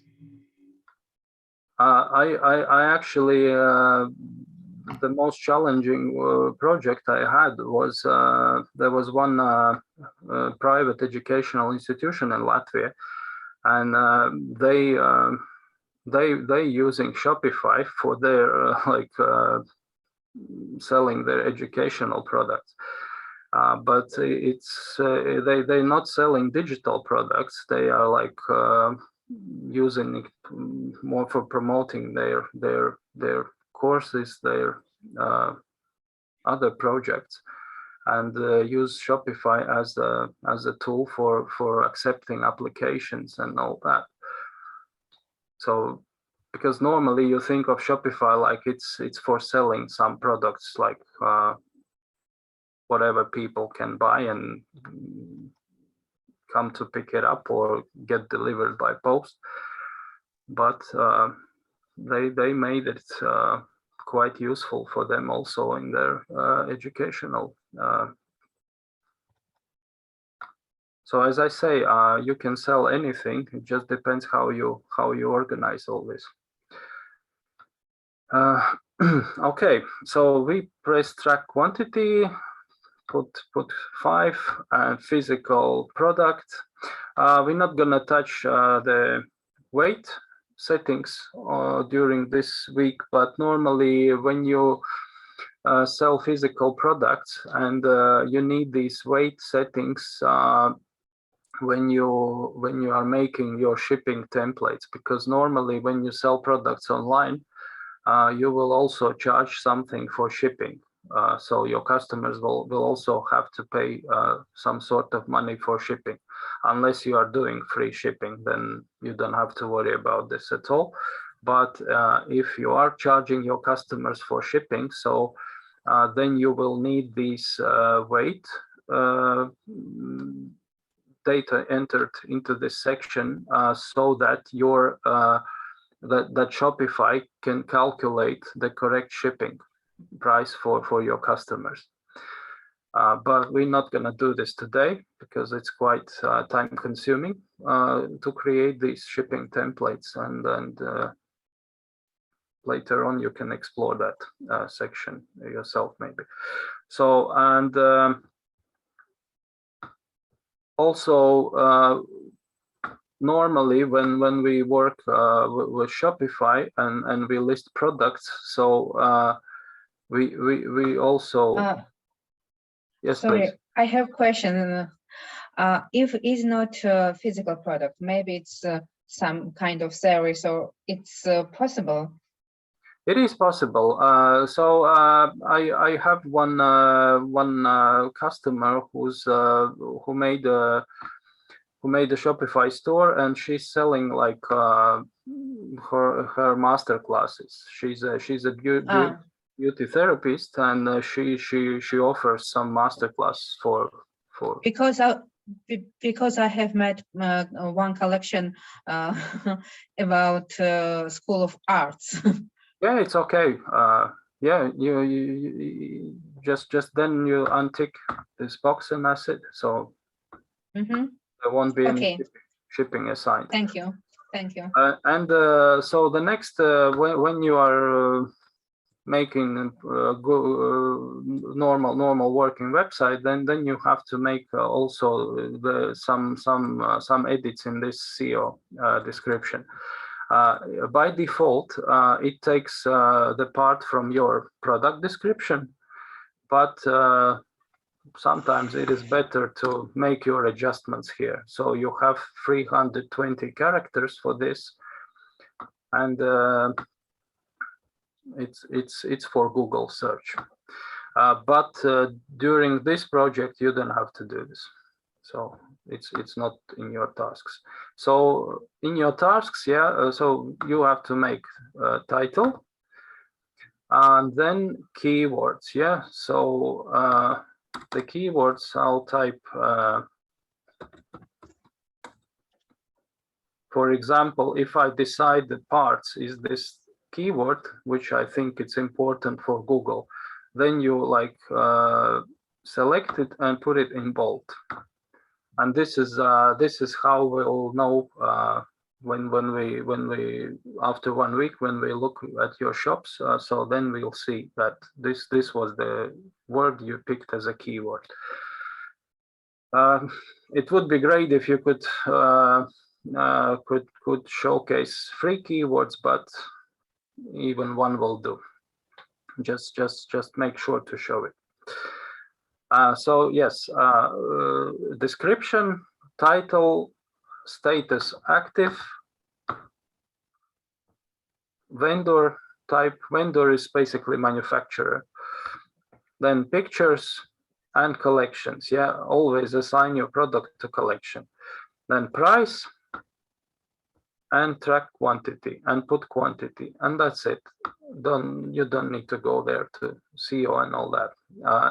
I actually the most challenging project I had was there was one private educational institution in Latvia, and they using Shopify for their selling their educational products, but it's they're not selling digital products. They are like using it more for promoting their courses, their other projects, and use Shopify as a tool for accepting applications and all that. So, because normally you think of Shopify like it's for selling some products, like whatever people can buy and come to pick it up or get delivered by post, but they made it quite useful for them also in their educational. So as I say, you can sell anything. It just depends how you organize all this. Okay, so we press track quantity, put 5 and physical product. We're not gonna touch the weight settings during this week, but normally when you sell physical products and you need these weight settings when you are making your shipping templates, because normally when you sell products online, you will also charge something for shipping. So your customers will also have to pay some sort of money for shipping. Unless you are doing free shipping, then you don't have to worry about this at all. But if you are charging your customers for shipping, so then you will need these weight data entered into this section so that your that Shopify can calculate the correct shipping price for your customers. But we're not going to do this today because it's quite time consuming to create these shipping templates, and later on you can explore that section yourself maybe. So, and also normally when we work with Shopify and we list products, so we also yes, sorry, please. I have a question. If it's not a physical product, maybe it's some kind of service, or it's possible? It is possible. So I have one customer who made a Shopify store, and she's selling like her master classes. She's a beauty therapist, and she offers some master class for because I have met one collection about School of Arts. Yeah, it's okay. Yeah, you just then you untick this box and that's it. So there won't be any shipping assigned. Thank you. Thank you. And so the next when you are making normal working website, then you have to make also some edits in this SEO description. By default, it takes the part from your product description, but sometimes it is better to make your adjustments here. So you have 320 characters for this, and it's for Google search. But during this project, you don't have to do this. So it's not in your tasks. So in your tasks, yeah, so you have to make a title and then keywords, yeah. So the keywords I'll type, for example, if I decide the parts is this keyword, which I think it's important for Google, then you like select it and put it in bold. And this is how we'll know when we after 1 week when we look at your shops. So then we'll see that this was the word you picked as a keyword. It would be great if you could showcase 3 keywords, but even 1 will do. Just make sure to show it. So yes, description, title, status active, vendor type. Vendor is basically manufacturer. Then pictures and collections. Yeah, always assign your product to collection. Then price and track quantity and put quantity, and that's it. You don't need to go there to SEO and all that.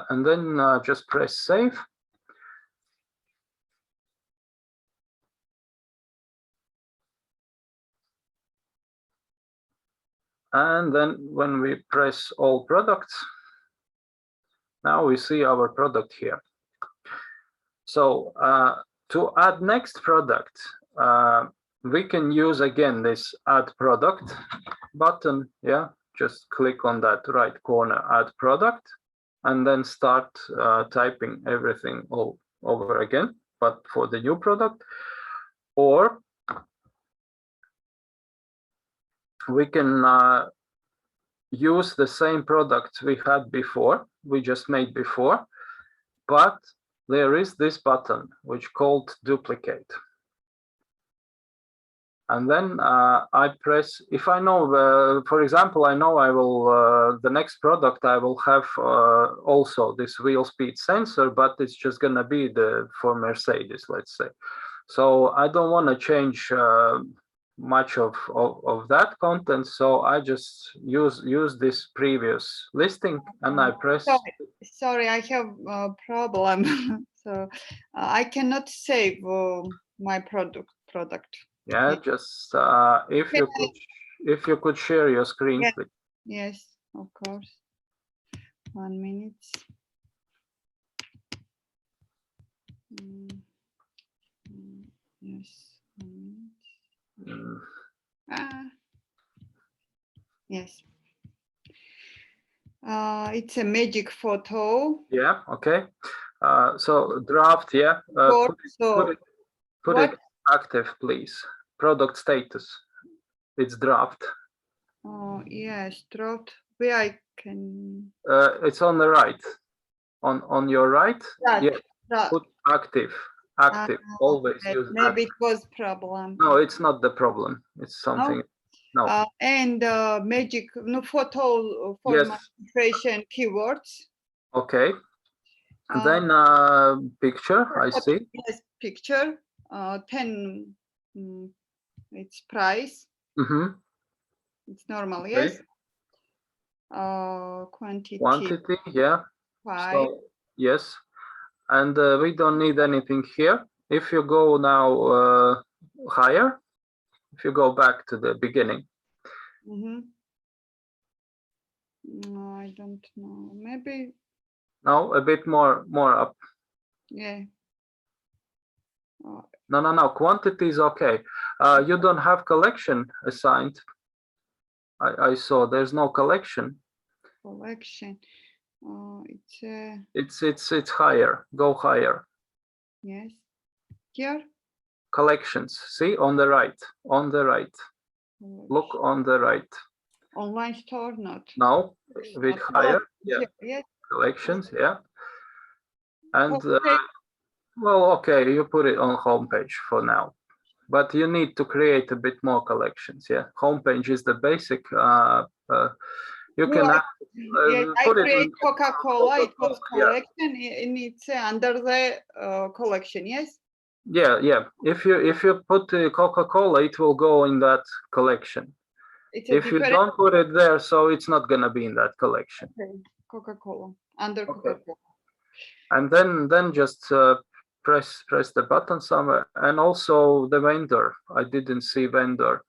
And then just press save. And then when we press all products, now we see our product here. So To add next product, we can use again this add product button. Yeah, just click on that right corner, add product, and then start typing everything all over again, but for the new product. Or we can use the same product we had before, we just made before, but there is this button which called duplicate. And then I press, if I know, for example, I know I will, the next product I will have also this wheel speed sensor, but it's just gonna be for Mercedes, let's say. So I don't want to change much of that content, so I just use this previous listing and I press. Sorry, I have a problem. So I cannot save my product. Yeah, just if you could share your screen, yes. please. Yes, of course. 1 minute. Yes, 1 minute. Yes. It's a magic photo. Yeah, okay. So draft, yeah. Put it active, please. Product status. It's draft. Oh yes, draft. Where I can. It's on the right. On your right. Right. Yeah. Right. Put active. Active. Always use. Maybe active. it was problem. No, it's not the problem. It's something. No. And magic photo for yes. my situation keywords. Okay. Then picture. I see. Yes, picture. 10. It's price. Mm-hmm. It's normal. Okay. Yes. Quantity. Quantity. Yeah. 5. So, yes. And we don't need anything here. If you go now higher, if you go back to the beginning. No, I don't know. Maybe. No, a bit more up. Yeah. No. Quantity is okay. You don't have collection assigned. I saw there's no collection. Collection. It's higher. Go higher. Yes. Here. Collections. See on the right. On the right. Look on the right. Online store, not. No, a bit higher. Yeah. Yes. Collections. Yeah. And well, okay, you put it on homepage for now, but you need to create a bit more collections. Yeah, homepage is the basic. You can put it in Coca-Cola. It was collection, and it's under the collection. Yes. Yeah. If you put Coca-Cola, it will go in that collection. If you don't put it there, so it's not gonna be in that collection. Okay. Coca-Cola under Coca-Cola. And then just press the button somewhere, and also the vendor. I didn't see vendor.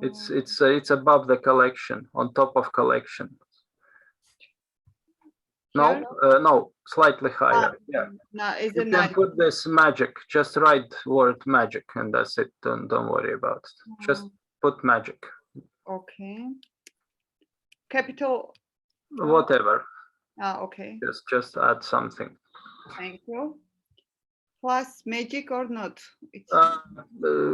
It's above the collection, on top of collection. No, no, slightly higher. Yeah. No, you can put this magic. Just write word magic, and that's it. Don't worry about it. Just put magic. Okay. Capital. Whatever. Okay. Just add something. Thank you. Plus magic or not?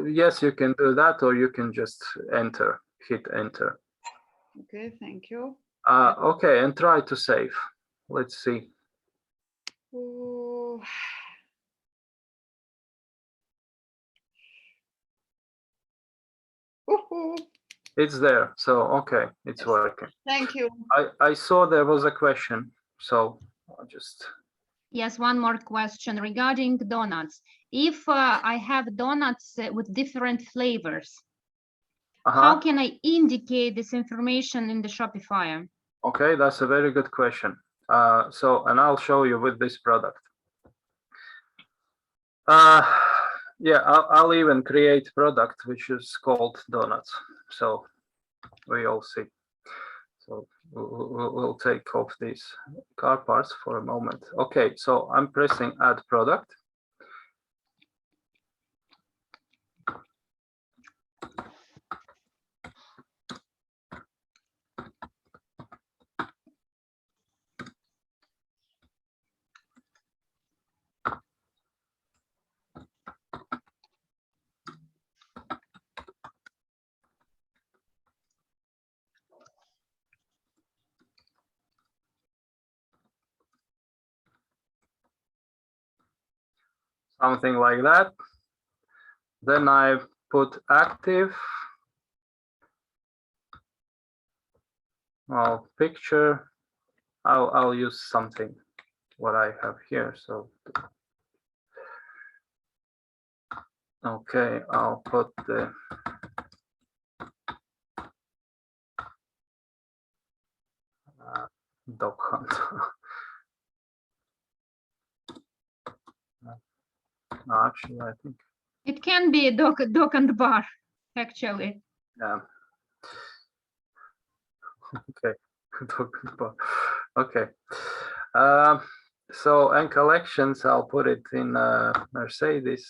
Yes, you can do that, or you can just enter, hit enter. Okay, thank you. Okay, and try to save. Let's see. It's there, so okay, it's working. Thank you. I saw there was a question, so I'll just. Yes, one more question regarding donuts. If I have donuts with different flavors, how can I indicate this information in the Shopify? Okay, that's a very good question. And I'll show you with this product. Yeah, I'll even create product which is called donuts. So we all see. So we'll take off these car parts for a moment. Okay, so I'm pressing add product. something like that. Then I put active. Well, picture. I'll use something what I have here. So okay, I'll put the dog hunt. No, actually, I think It can be a dog and bar, actually. yeah. Okay, dog and bar. Okay. So and collections, I'll put it in Mercedes.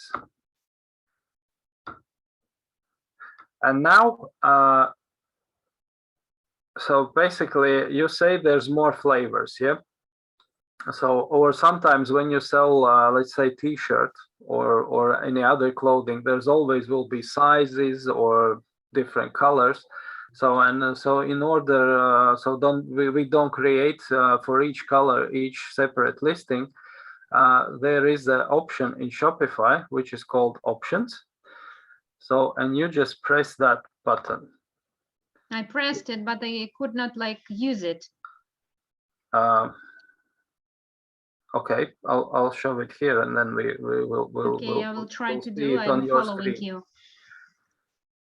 And now, so basically, you say there's more flavors, yeah. So, or sometimes when you sell, let's say, T-shirt or any other clothing, there's always will be sizes or different colors. So and so in order, so we don't create for each color each separate listing. There is an option in Shopify which is called options. So and you just press that button. I pressed it, but I could not like use it. Okay, I'll show it here, and then we'll Okay, I will try to do. it on I'm your following screen. you.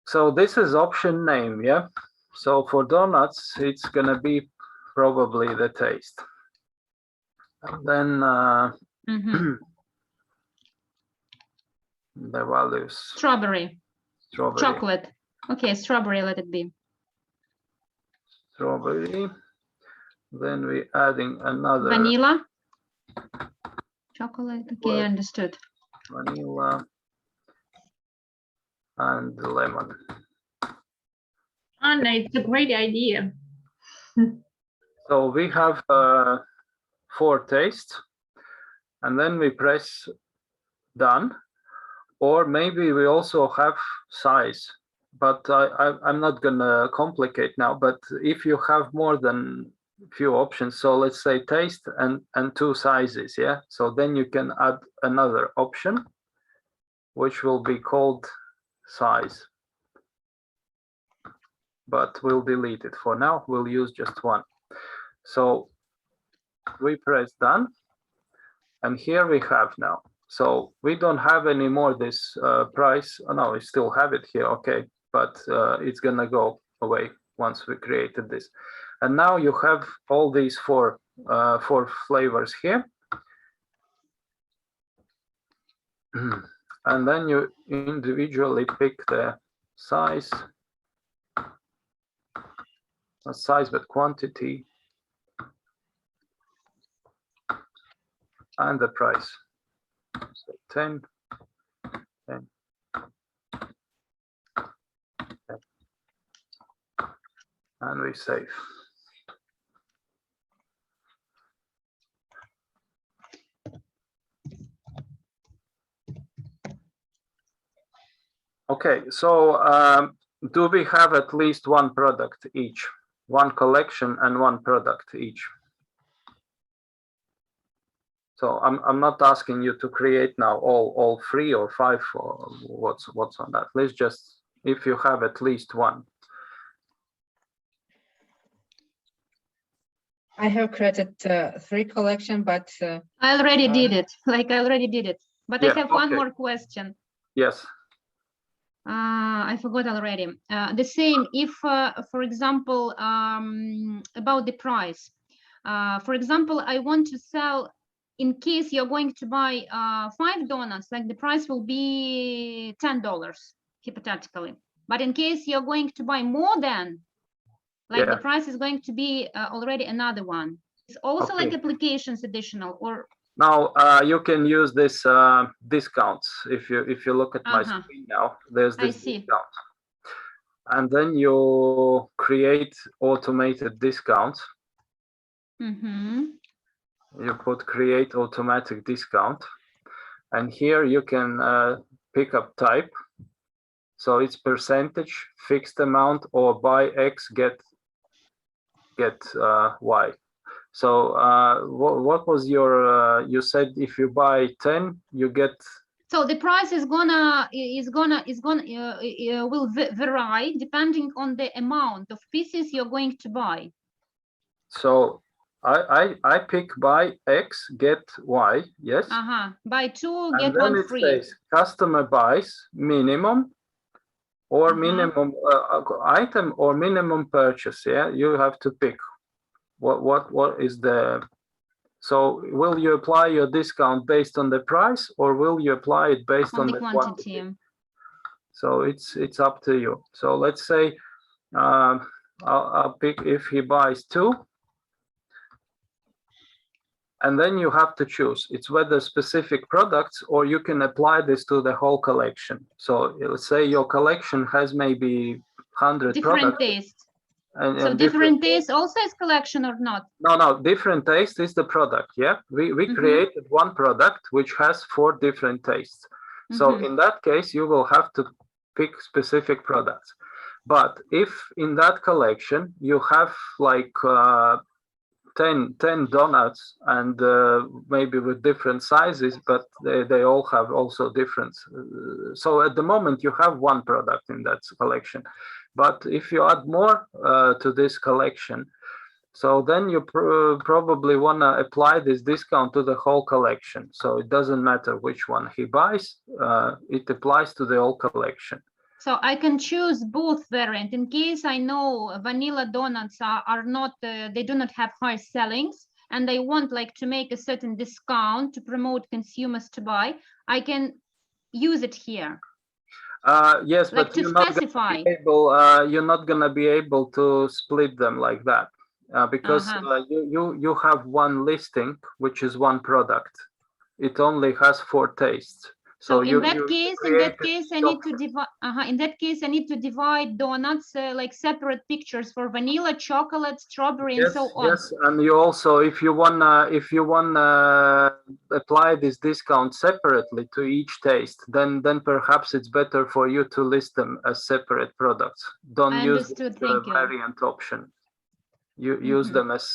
So this is option name, yeah. So for donuts, it's gonna be probably the taste. And then the values. Strawberry. Strawberry. Chocolate. Okay, strawberry, let it be. Strawberry. Then we adding another. Vanilla. Chocolate. Okay, understood. Vanilla. And lemon. Anna, it's a great idea. So we have 4 tastes, and then we press done. Or maybe we also have size, but I'm not gonna complicate now. But if you have more than few options, so let's say taste and 2 sizes, yeah. So then you can add another option, which will be called size. But we'll delete it for now. We'll use just one. So we press done, and here we have now. So we don't have any more this price. Oh, no, we still have it here. Okay, but it's gonna go away once we created this. And now you have all these four flavors here. And then you individually pick the size, not size, but quantity, and the price. So 10, 10, 10. And we save. Okay, so do we have at least one product each, one collection and one product each? So I'm not asking you to create now all 3 or 5 or what's on that. Let's just, if you have at least one. I have created 3 collection, but I already did it. Like I already did it. But yeah, I have one more question. Yes. I forgot already. The same, if, for example, about the price. For example, I want to sell, in case you're going to buy 5 donuts, like the price will be $10, hypothetically. But in case you're going to buy more than, like the price is going to be already another one. It's also like applications additional, or now you can use this discounts. If you look at my screen now, there's this discount, and then you create automated discounts. You put create automatic discount, and here you can pick up type. So it's percentage, fixed amount, or buy X get Y. So what was your? You said if you buy 10, you get So the price will vary depending on the amount of pieces you're going to buy. So I pick buy X, get Y, yes? Buy 2, and get then 1 it free. says customer buys minimum or minimum item or minimum purchase. Yeah, you have to pick what is the. So will you apply your discount based on the price, or will you apply it based on the quantity? So it's up to you. So let's say I'll pick if he buys 2. And then you have to choose. It's whether specific products, or you can apply this to the whole collection. So let's say your collection has maybe 100 different products. Tastes. So And different taste also is collection or not? No, different taste is the product. Yeah, we created one product which has 4 different tastes. So in that case, you will have to pick specific products. But if in that collection you have like 10 donuts and maybe with different sizes, but they all have also different. So at the moment you have one product in that collection. But if you add more to this collection, so then you probably want to apply this discount to the whole collection. So it doesn't matter which one he buys, it applies to the whole collection. So I can choose both variant in case I know vanilla donuts are not, they do not have high sellings, and they want like to make a certain discount to promote consumers to buy. I can use it here. Yes, like but to specify. You're not gonna be able to split them like that because you have one listing, which is one product. It only has 4 tastes. So in that case, I need to divide. In that case, I need to divide donuts like separate pictures for vanilla, chocolate, strawberry, and so on. Yes, and you also, if you wanna apply this discount separately to each taste, then perhaps it's better for you to list them as separate products. Don't use the variant option. You use them as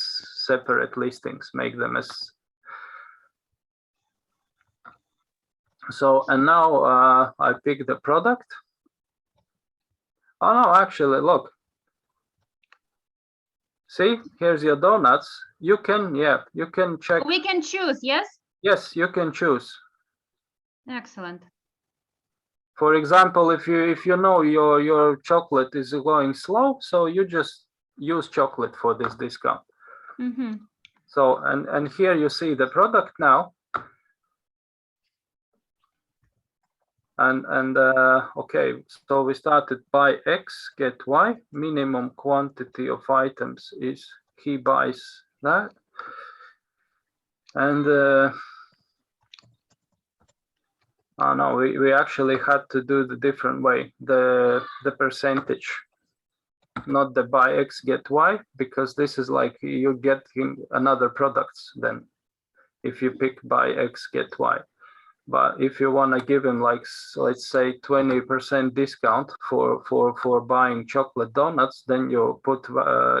separate listings. Make them as. So, and now I pick the product. Oh no, actually, look. See, here's your donuts. You can, you can check. We can choose, yes? Yes, you can choose. Excellent. For example, if you know your chocolate is going slow, so you just use chocolate for this discount. So, and here you see the product now. And okay, so we started buy X, get Y. Minimum quantity of items is he buys that. And oh no, we actually had to do the different way, the percentage, not the buy X, get Y, because this is like you get him another products then if you pick buy X, get Y. But if you want to give him like, let's say 20% discount for buying chocolate donuts, then you put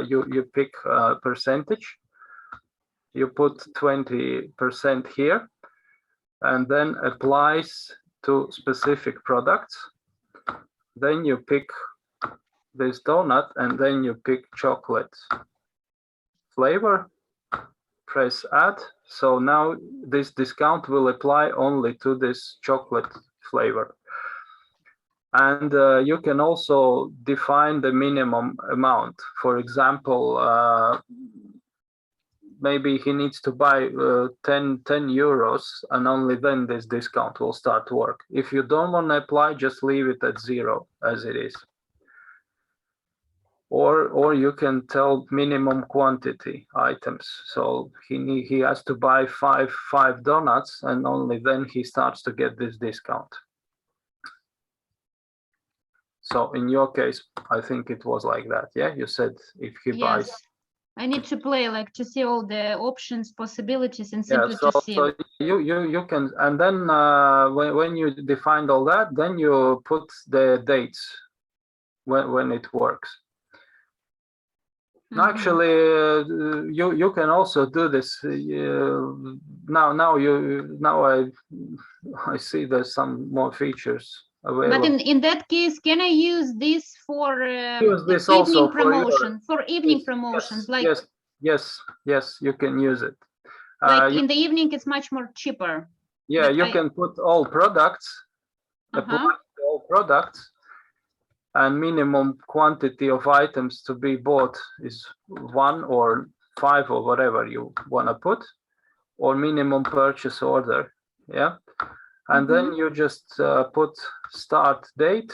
you pick percentage. You put 20% here, and then applies to specific products. Then you pick this donut, and then you pick chocolate flavor. Press add. So now this discount will apply only to this chocolate flavor. And you can also define the minimum amount. For example, maybe he needs to buy 10 euros, and only then this discount will start to work. If you don't want to apply, just leave it at 0 as it is. Or you can tell minimum quantity items. So he has to buy five donuts, and only then he starts to get this discount. So in your case, I think it was like that. Yeah, you said if he buys. I need to play like to see all the options, possibilities, and simply to see. So you can, and then when you defined all that, then you put the dates when it works. Actually, you can also do this. Now I see there's some more features available. But in that case, can I use this for use this evening also promotion? For evening yes, promotions, yes, you can use it. Like in the evening, it's much more cheaper. Yeah, you can put all products, apply to all products, and minimum quantity of items to be bought is 1 or 5 or whatever you want to put, or minimum purchase order. Yeah, and then you just put start date.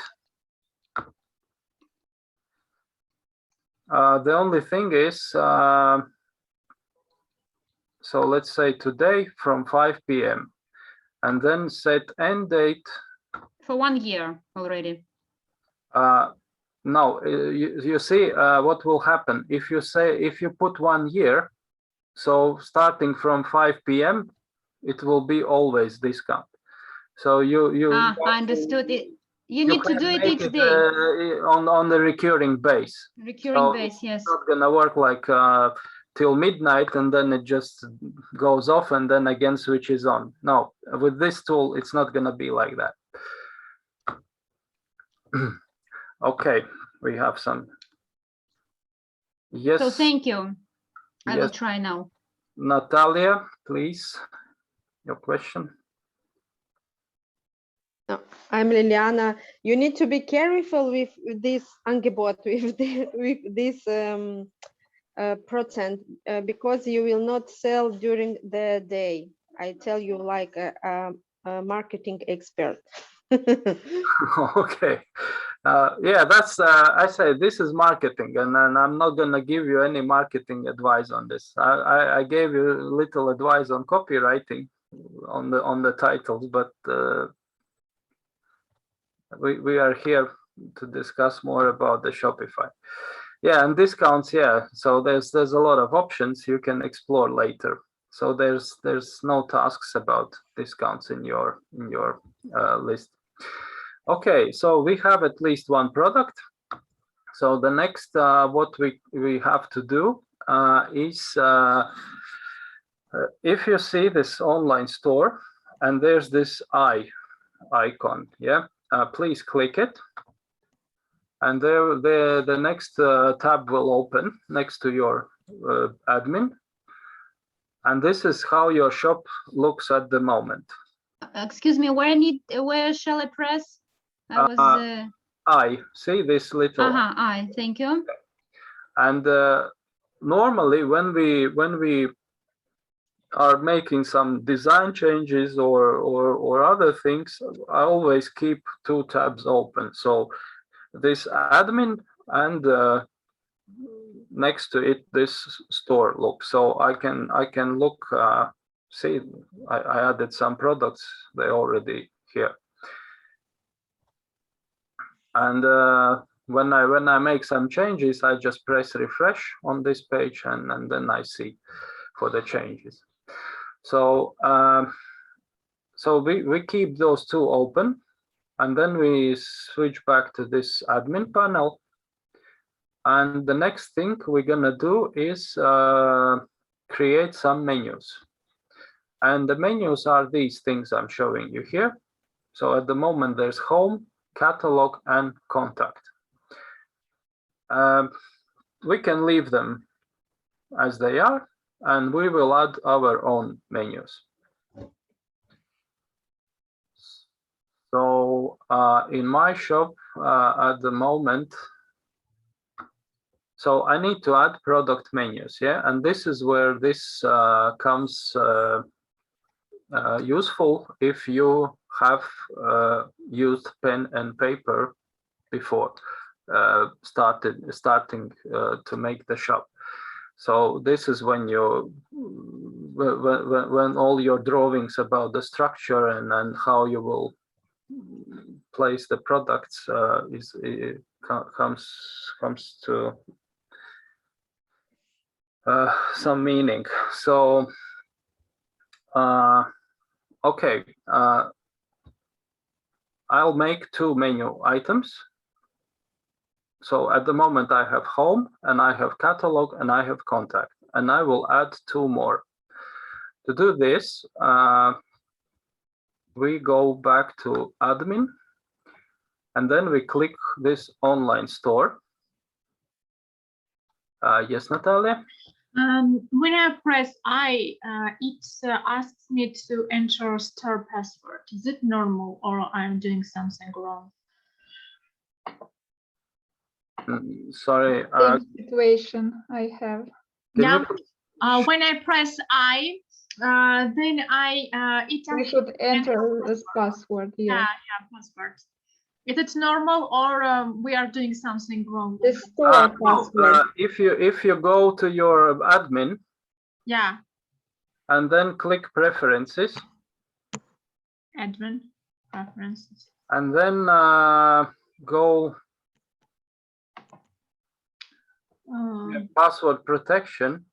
The only thing is, so let's say today from 5 p.m. and then set end date. For 1 year already. No, you see what will happen if you put 1 year, so starting from 5 p.m. it will be always discount. So I understood it. You need to do it each day. On the recurring base. Recurring base, yes. It's not gonna work like till midnight and then it just goes off and then again switches on. No, with this tool, it's not gonna be like that. Okay, we have some. Yes. So thank you. I will try now. Natalia, please, your question. No, I'm Liliana. You need to be careful with this Angebot, with this percent, because you will not sell during the day. I tell you like a marketing expert. Okay. Yeah, that's I say this is marketing, and I'm not gonna give you any marketing advice on this. I gave you little advice on copywriting on the titles, but we are here to discuss more about the Shopify. Yeah, and discounts. Yeah, so there's a lot of options you can explore later. So there's no tasks about discounts in your list. Okay, so we have at least one product. So the next what we have to do is if you see this online store and there's this icon, yeah, please click it, and there the next tab will open next to your admin, and this is how your shop looks at the moment. Excuse me, where shall I press? I see this little. I thank you. And normally when we are making some design changes or other things, I always keep 2 tabs open. So this admin and next to it this store look. So I can look. See, I added some products. They're already here. And when I make some changes, I just press refresh on this page, and then I see for the changes. So so we keep those 2 open, and then we switch back to this admin panel. And the next thing we're gonna do is create some menus. And the menus are these things I'm showing you here. So at the moment there's home, catalog, and contact. We can leave them as they are, and we will add our own menus. So in my shop at the moment, so I need to add product menus, yeah, and this is where this comes useful if you have used pen and paper before starting to make the shop. So this is when when all your drawings about the structure and how you will place the products comes to some meaning. So okay, I'll make 2 menu items. So at the moment I have home and I have catalog and I have contact, and I will add 2 more. To do this, we go back to admin, and then we click this online store. Yes, Natalia? When I press I, it asks me to enter store password. Is it normal, or I'm doing something wrong? Sorry. Situation I have. Now, when I press I, then We should enter this password. Yeah, password. Is it normal, or we are doing something wrong? The store password. If you go to your admin, yeah, and then click preferences, admin preferences, and then go password protection.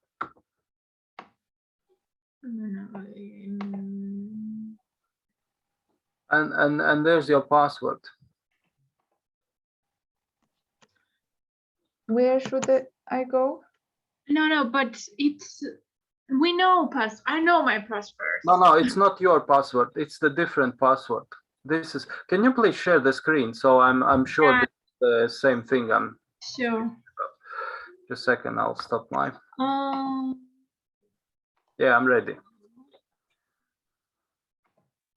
And there's your password. Where should I go? No, but it's, we know I know my password. No, it's not your password. It's the different password. This is. Can you please share the screen so I'm sure this is the same thing. I'm sure. Just a second. I'll stop my. Yeah, I'm ready.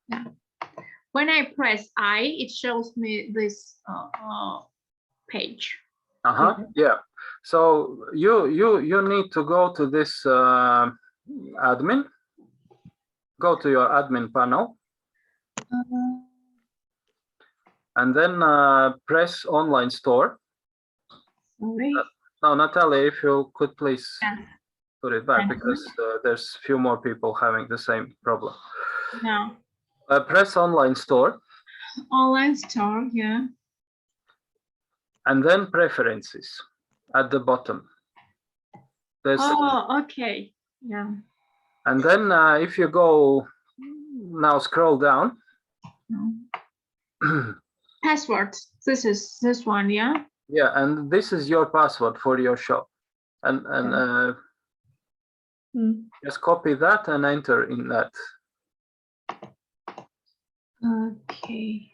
Yeah. When I press I, it shows me this page. Yeah. So you need to go to this admin. Go to your admin panel. And then press online store. Sorry. Now, Natalia, if you could please put it back, because there's few more people having the same problem. No. Press online store. Online store, yeah. And then preferences at the bottom. There's, okay. Yeah. And then if you go now, scroll down. Password. This is this one, yeah. Yeah, and this is your password for your shop, and just copy that and enter in that. Okay.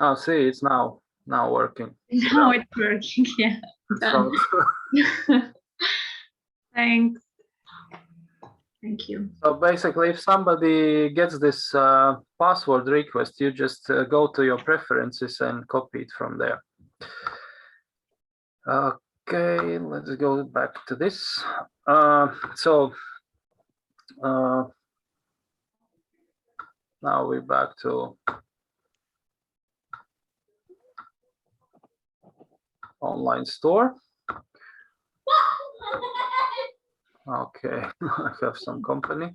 Oh, see, it's now working. Now it's working. Yeah. So, Thanks. Thank you. So basically, if somebody gets this password request, you just go to your preferences and copy it from there. Okay, let's go back to this. Now we're back to online store. Okay, I have some company.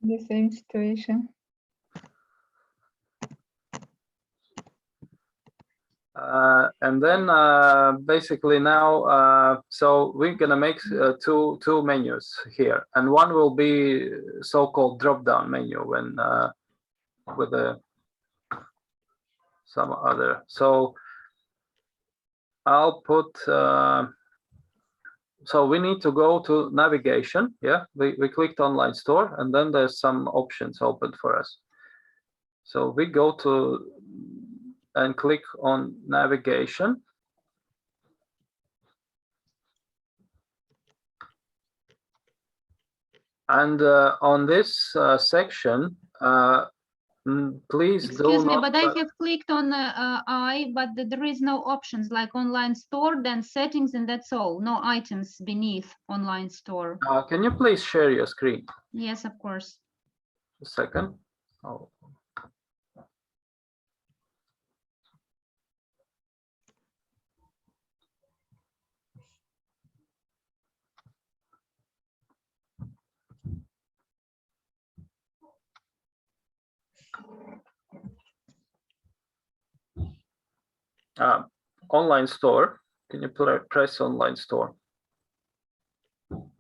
The same situation. And then basically now, so we're gonna make two menus here, and one will be so-called drop-down menu when with some other. So I'll put. So we need to go to navigation. Yeah, we clicked online store, and then there's some options open for us. So we go to and click on navigation. And on this section, please Excuse me, not, but I have clicked on I, but there is no options like online store, then settings, and that's all. No items beneath online store. Can you please share your screen? Yes, of course. A second. Oh. Online store. Can you press online store?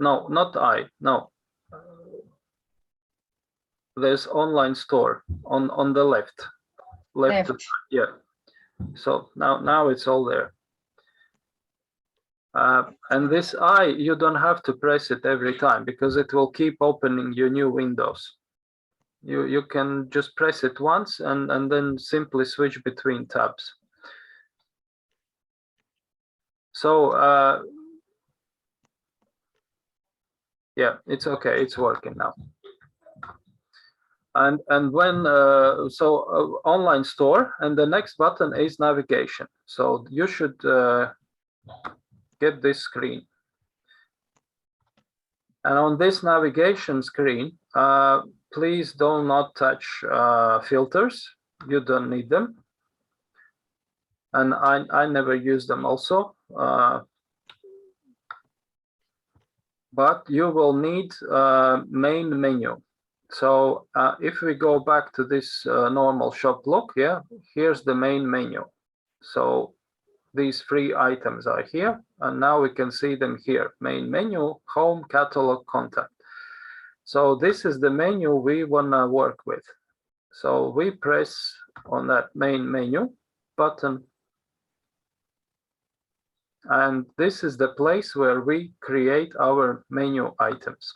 No, not I. No. There's online store on the left. Left. Yeah. So now it's all there. And this I, you don't have to press it every time because it will keep opening you new windows. You can just press it once and then simply switch between tabs. So yeah, it's okay, it's working now. And when online store, and the next button is navigation. So you should get this screen. And on this navigation screen, please do not touch filters. You don't need them. And I never use them also. But you will need main menu. So if we go back to this normal shop look, yeah, here's the main menu. So these 3 items are here, and now we can see them here: main menu, home, catalog, contact. So this is the menu we wanna work with. So we press on that main menu button, and this is the place where we create our menu items.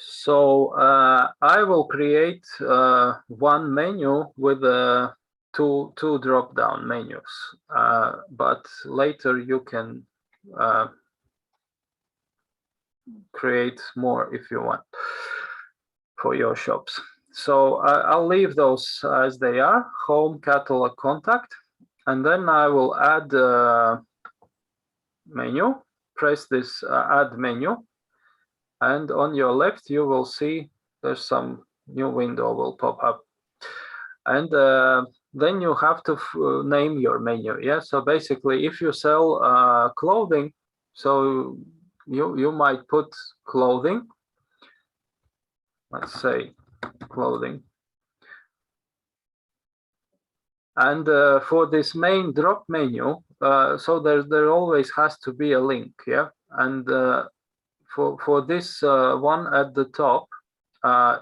So I will create one menu with two drop-down menus, but later you can create more if you want for your shops. So I'll leave those as they are: home, catalog, contact, and then I will add menu. Press this add menu, and on your left you will see there's some new window will pop up, and then you have to name your menu. Yeah, so basically if you sell clothing, so you might put clothing, let's say clothing, and for this main drop menu, so there always has to be a link. Yeah, and for this one at the top,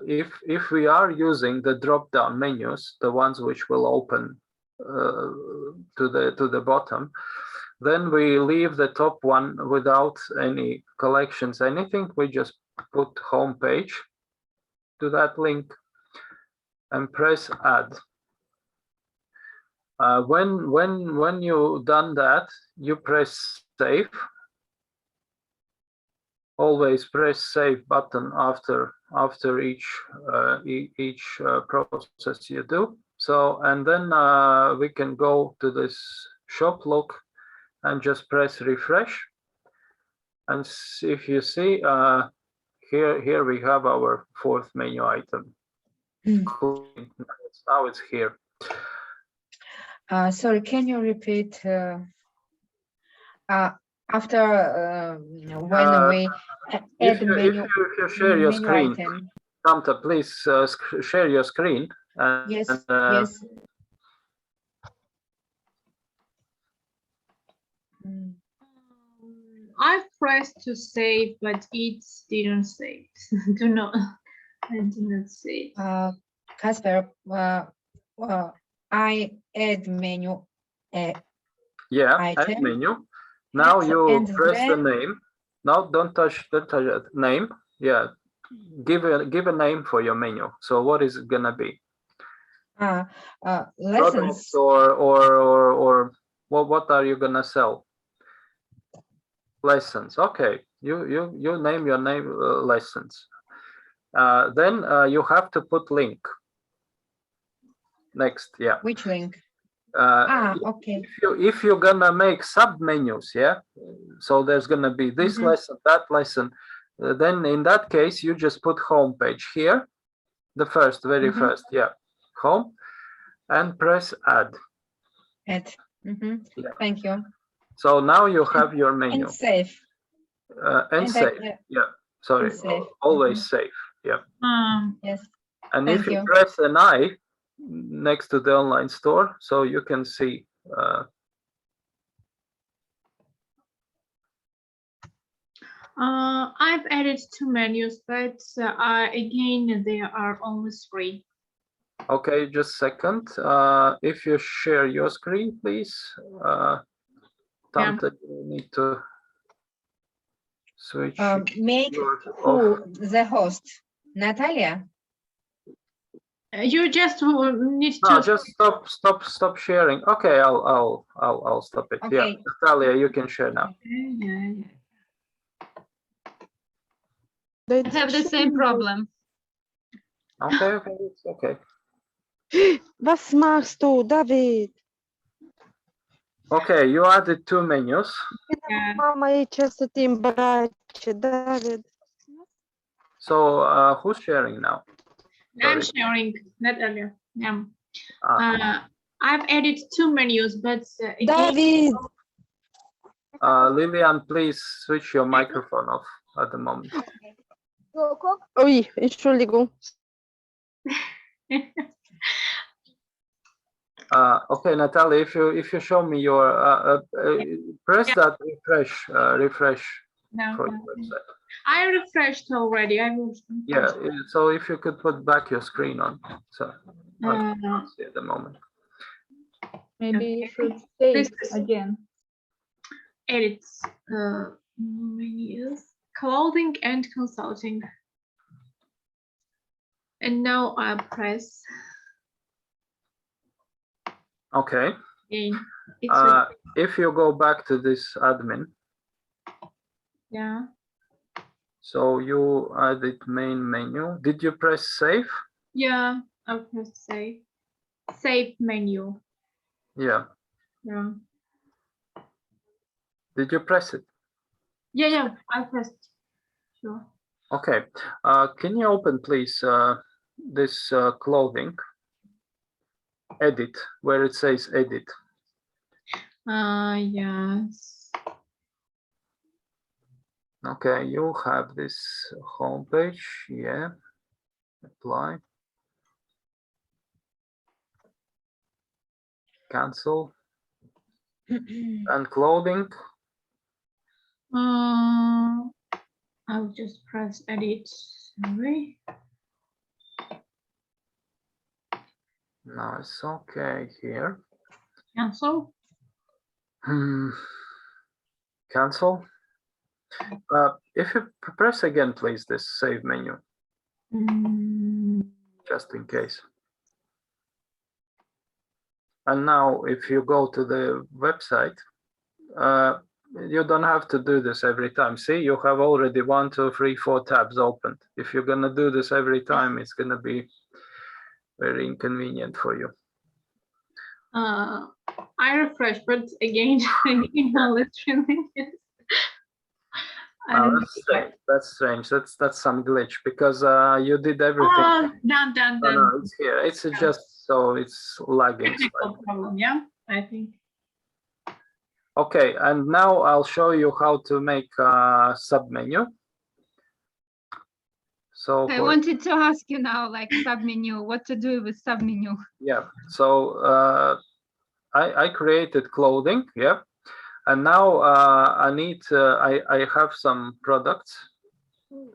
if we are using the drop down menus, the ones which will open to the bottom, then we leave the top one without any collections, anything. We just put home page to that link and press add. When you done that, you press save. Always press save button after each process you do. So, and then we can go to this shop look and just press refresh. And if you see here we have our 4th menu item. Now it's here. Sorry, can you repeat after when we add menu? If you share your screen, Samta, please share your screen. Yes, yes. I pressed to save, but it didn't save. I do not save. Kasper, I add menu. Yeah, item. add menu. Now you press then... the name. No, don't touch the name. Yeah, give a name for your menu. So what is it gonna be? Lessons. Or what are you gonna sell? Lessons. Okay, you name your name lessons. Then you have to put link. Next, yeah. Which link? Okay. If you're gonna make sub menus, yeah, so there's gonna be this lesson, that lesson, then in that case you just put home page here, the very first, yeah, home, and press add. Add. Yeah. Thank you. So now you have your menu. And save. And save. Yeah. Sorry. Save. Always save. Yeah. Yes. And if you press an I next to the online store, so you can see. I've added 2 menus, but again, there are only 3. Okay, just a second. If you share your screen, please. Tante, you need to switch. Make who the host? Natalia? You just need to. No, just stop sharing. Okay, I'll stop it. Okay. Yeah, Natalia, you can share now. Yeah. I have the same problem. Okay, it's okay. Was machst du, David? Okay, you added 2 menus. Mama aici să te îmbrace, David. So who's sharing now? I'm sharing, Natalia. Yeah. I've added 2 menus, but David! Lilian, please switch your microphone off at the moment. Oui, Entschuldigung. Okay, Natalia, if you show me your press that refresh for the website. I refreshed already. Yeah, so if you could put back your screen on, so I can't see at the moment. Maybe you should save again. Edits, menus, clothing and consulting. And now I press. Okay. Again. If you go back to this admin. Yeah. So you added main menu. Did you press save? Yeah, I pressed save. Save menu. Yeah. Yeah. Did you press it? Yeah, I pressed. Sure. Okay. Can you open, please, this clothing? Edit, where it says edit. Yes. Okay, you have this homepage. Yeah. Apply. Cancel. And clothing. I'll just press edit. Sorry. No, it's okay here. Cancel. Cancel. If you press again, please, this save menu. Just in case. And now if you go to the website, you don't have to do this every time. See, you have already 1, 2, 3, 4 tabs opened. If you're gonna do this every time, it's gonna be very inconvenient for you. I refresh, but again, let's That's strange. That's some glitch because you did everything. Done. No, it's here. It's just so it's lagging. Technical problem, yeah, I think. Okay, and now I'll show you how to make a submenu. So I wanted to ask you now, like submenu, what to do with submenu. Yeah, so I created clothing, yeah, and now I need I have some products,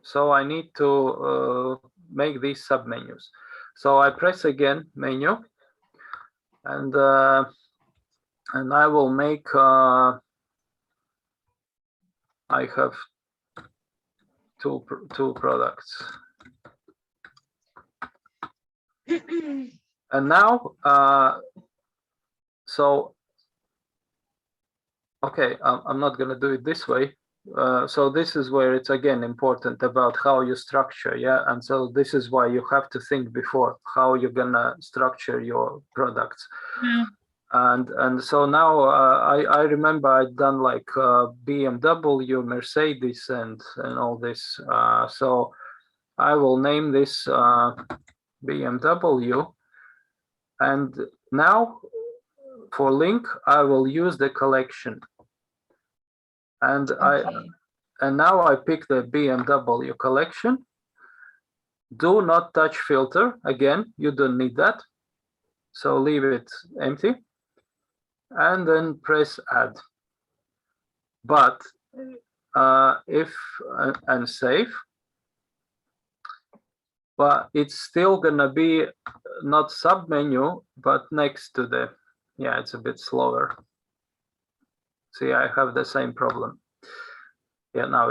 so I need to make these submenus. So I press again menu, and I will make I have two products. And now so okay, I'm not going to do it this way. So this is where it's again important about how you structure, yeah, and so this is why you have to think before how you're gonna structure your products. And so now I remember I'd done like BMW, Mercedes, and all this. So I will name this BMW, and now for link I will use the collection. And now I pick the BMW collection. Do not touch filter. Again, you don't need that. So leave it empty. And then press add. But if and save. but it's still gonna be not submenu, but next to the, yeah, it's a bit slower. See, I have the same problem. Yeah, now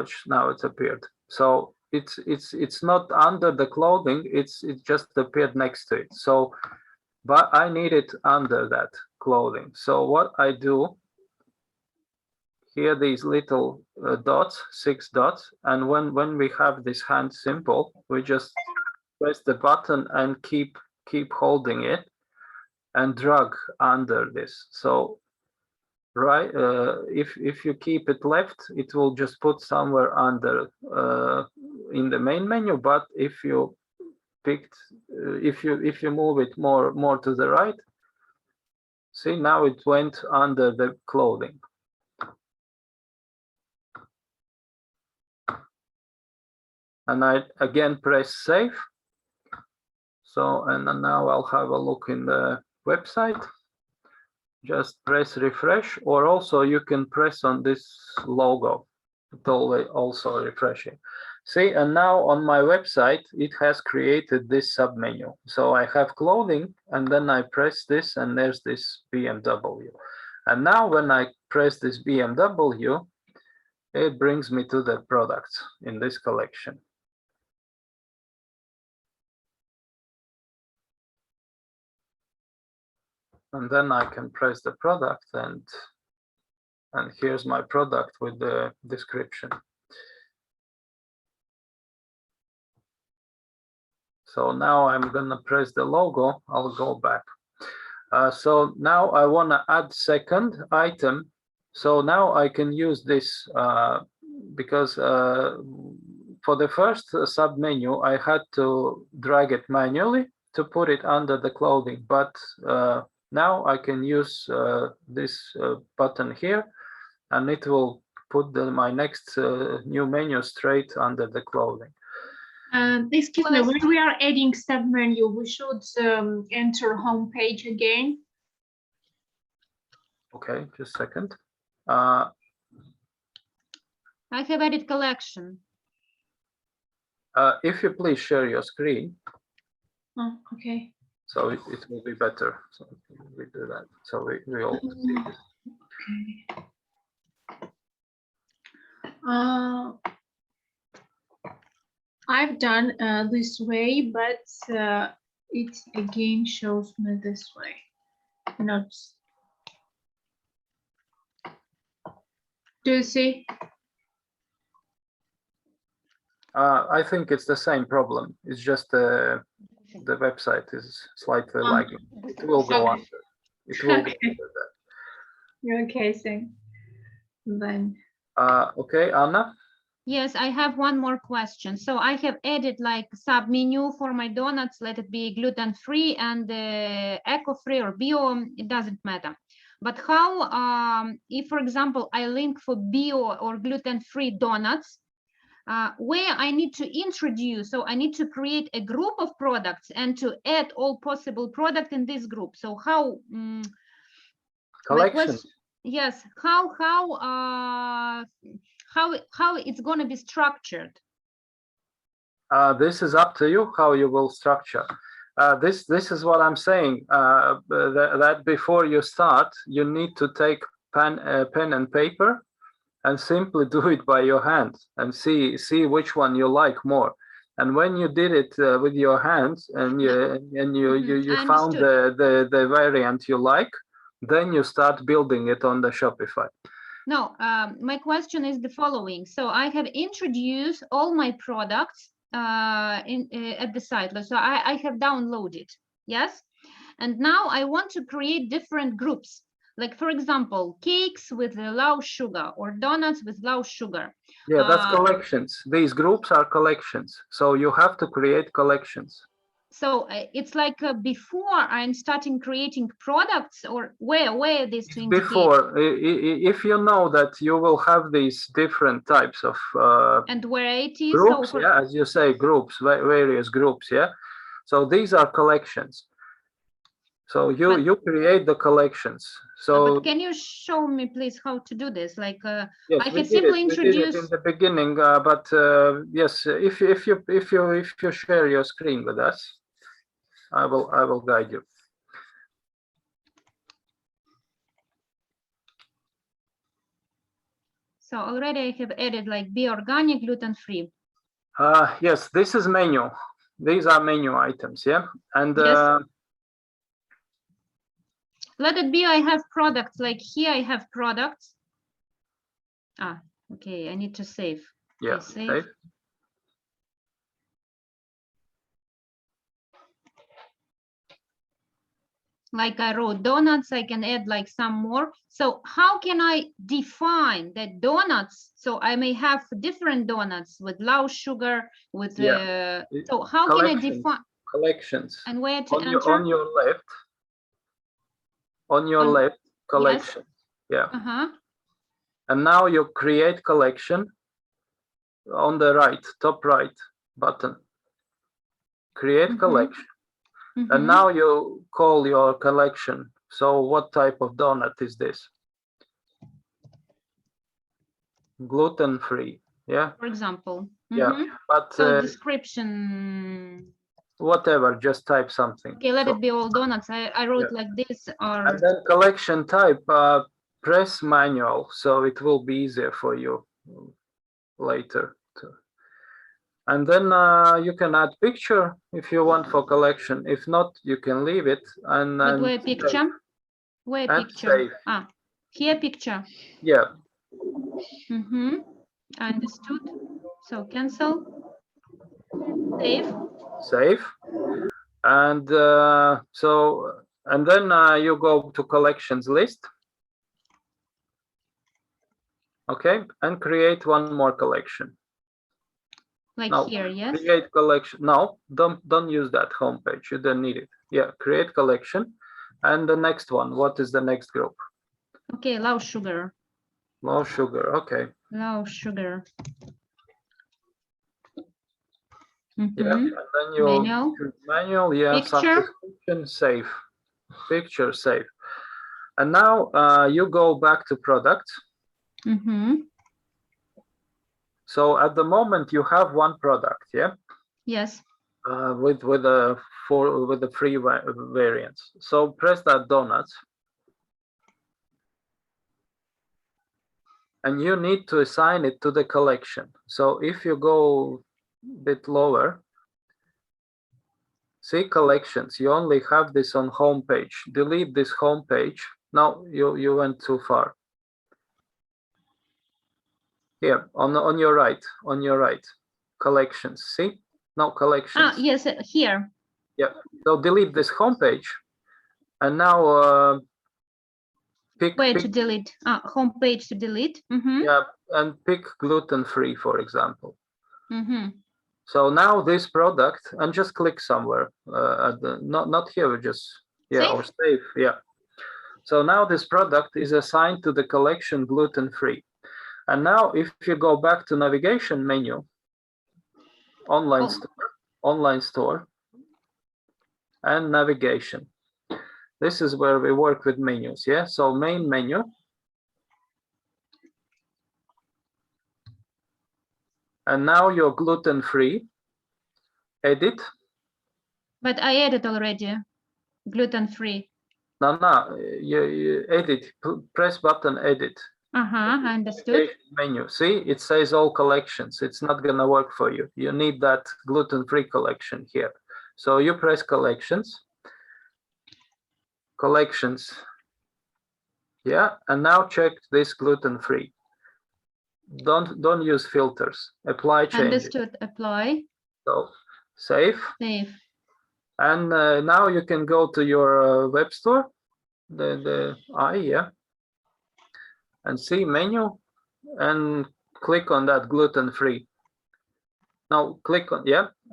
it's appeared. So it's not under the clothing, it just appeared next to it. So, but I need it under that clothing. So what I do, here these little dots, 6 dots, and when we have this hand symbol, we just press the button and keep holding it and drag under this. So right, if you keep it left, it will just put somewhere under in the main menu. But if you if you move it more to the right, see, now it went under the clothing. And I again press save. So, and now I'll have a look in the website. Just press refresh, or also you can press on this logo. It's also refreshing. See, and now on my website, it has created this submenu. So I have clothing, and then I press this, and there's this BMW. And now when I press this BMW, it brings me to the products in this collection. And then I can press the product, and here's my product with the description. So now I'm gonna press the logo, I'll go back. So now I wanna add second item. So now I can use this because for the first submenu, I had to drag it manually to put it under the clothing, but now I can use this button here, and it will put my next new menu straight under the clothing. Excuse me, when we are adding submenu, we should enter home page again. Okay, just a second. I have added collection. If you please share your screen. Oh, okay. So it will be better. So we do that. So we all see this. Okay. I've done this way, but it again shows me this way. Not. Do you see? I think it's the same problem. It's just the website is slightly lagging. It will go under. It will go under that. Okay, so then. Okay, Anna. Yes, I have one more question. So I have added like sub menu for my donuts. Let it be gluten-free and eco-free or bio. It doesn't matter. But how, if for example I link for bio or gluten-free donuts, where I need to introduce, so I need to create a group of products and to add all possible products in this group. So how? Collection. Yes. How it's going to be structured? This is up to you how you will structure. This is what I'm saying. That before you start, you need to take pen and paper and simply do it by your hands and see which one you like more. And when you did it with your hands and you found the variant you like, then you start building it on the Shopify. No, my question is the following. So I have introduced all my products at the site. So I have downloaded, yes? And now I want to create different groups. Like, for example, cakes with low sugar or donuts with low sugar. Yeah, that's collections. These groups are collections. So you have to create collections. So it's like before I'm starting creating products, or where this to indicate? Before, if you know that you will have these different types of and varieties, groups, so yeah, as you say, groups, various groups, yeah. So these are collections. So you create the collections. So but can you show me please how to do this? Like yes, I we have did simply it introduced in the beginning, but yes, if you share your screen with us, I will guide you. So already I have added like be organic, gluten-free. Yes, this is menu. These are menu items, yeah, and yes. Let it be. I have products. Like here, I have products. Ah, okay. I need to save. Yeah, okay, save. Like I wrote donuts, I can add like some more. So how can I define that donuts? So I may have different donuts with low sugar, with so how can I define collections? And where to enter? On your left. On your left, collection. Yes. Yeah. And now you create collection on the right, top right button. Create collection. And now you call your collection. So what type of donut is this? Gluten-free, yeah? For example. Yeah, but so description. Whatever, just type something. Okay, let it be all donuts. I wrote like this or. And then collection type, press manual, so it will be easier for you later. And then you can add picture if you want for collection. If not, you can leave it. And but where picture? Where picture? Save. Ah, here picture. Yeah. Understood. So cancel. Save. Save. And and then you go to collections list. Okay, and create one more collection. Like now, here, yes. Create collection. No, don't use that homepage. You don't need it. Yeah, create collection. And the next one, what is the next group? Okay, low sugar. Low sugar, okay. Low sugar. Yeah, and then you manual, yeah, picture. Save. Picture, save. And now you go back to product. So at the moment you have one product, yeah? Yes. With the free variants. So press that donuts. And you need to assign it to the collection. So if you go a bit lower, see collections, you only have this on home page. Delete this home page. No, you went too far. Here, on your right, collections, see? No, collections. Ah, yes, here. Yeah, so delete this home page. And now pick to delete? Home page to delete. Yeah, and pick gluten-free, for example. So now this product, and just click somewhere. At the, not here, just save? Or save. Yeah. So now this product is assigned to the collection gluten-free. And now if you go back to navigation menu, online store, and navigation. This is where we work with menus. Yeah. So main menu. And now you're gluten-free. Edit. But I added already gluten-free. No, you edit. Press button edit. I understood. Menu. See, it says all collections. It's not gonna work for you. You need that gluten-free collection here. So you press collections. Collections. Yeah, and now check this gluten-free. Don't use filters. Apply changes. Understood. Apply. So save. Save. And now you can go to your web store. Yeah. And see menu and click on that gluten-free. Now click on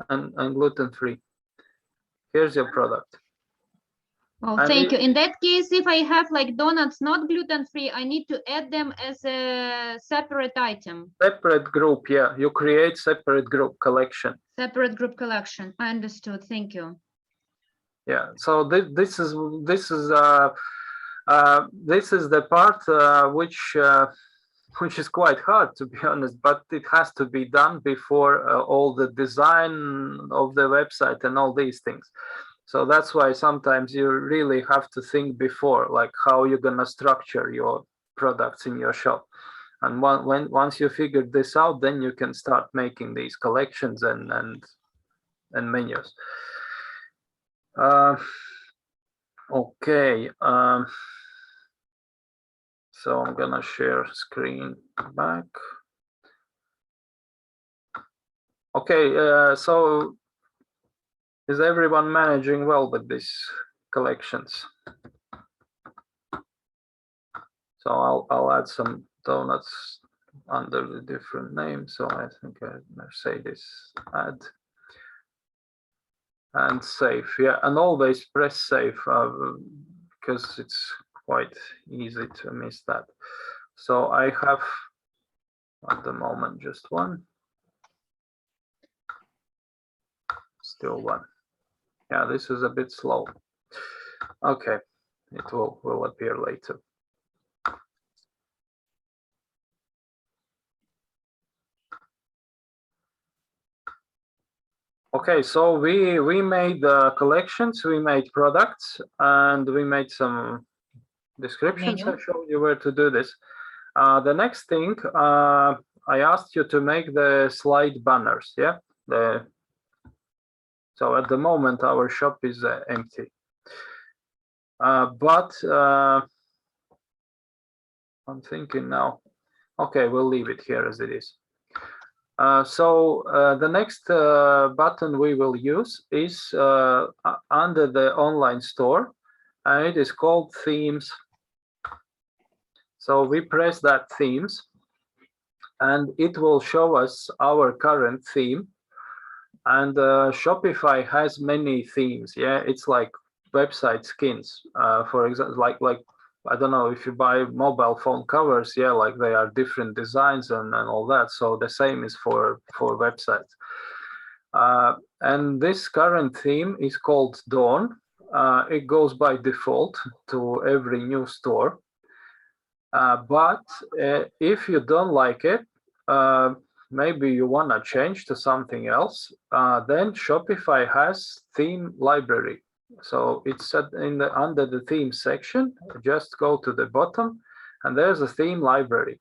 and gluten-free. Here's your product. Oh, thank you. In that case, if I have like donuts not gluten-free, I need to add them as a separate item. Separate group, yeah. You create separate group collection. Separate group collection. I understood. Thank you. Yeah. So this is the part which is quite hard, to be honest, but it has to be done before all the design of the website and all these things. So that's why sometimes you really have to think before, like how you're gonna structure your products in your shop. And once you figure this out, then you can start making these collections and menus. Okay. So I'm gonna share screen back. Okay, so is everyone managing well with these collections? So I'll add some donuts under the different names. So I think I say this add and save. Yeah, and always press save because it's quite easy to miss that. So I have at the moment just one. Still one. Yeah, this is a bit slow. Okay, it will appear later. Okay, so we made collections, we made products, and we made some descriptions. I showed you where to do this. The next thing, I asked you to make the slide banners. Yeah. So at the moment our shop is empty, but I'm thinking now. Okay, we'll leave it here as it is. So the next button we will use is under the online store, and it is called themes. So we press that themes, and it will show us our current theme. And Shopify has many themes. Yeah, it's like website skins. For example, like I don't know if you buy mobile phone covers, yeah, like they are different designs and all that. So the same is for websites. And this current theme is called Dawn. It goes by default to every new store. But if you don't like it, maybe you want to change to something else, then Shopify has theme library. So it's set in under the theme section. Just go to the bottom, and there's a theme library.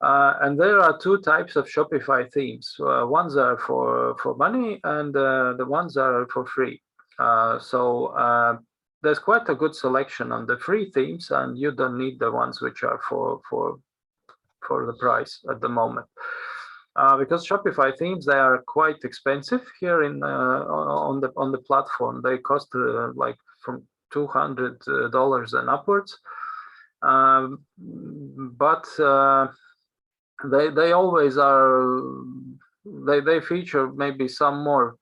And there are two types of Shopify themes. Ones are for money, and the ones are for free. So there's quite a good selection on the free themes, and you don't need the ones which are for the price at the moment. Because Shopify themes, they are quite expensive here in on the platform. They cost like from $200 and upwards. But they always are. They feature maybe some more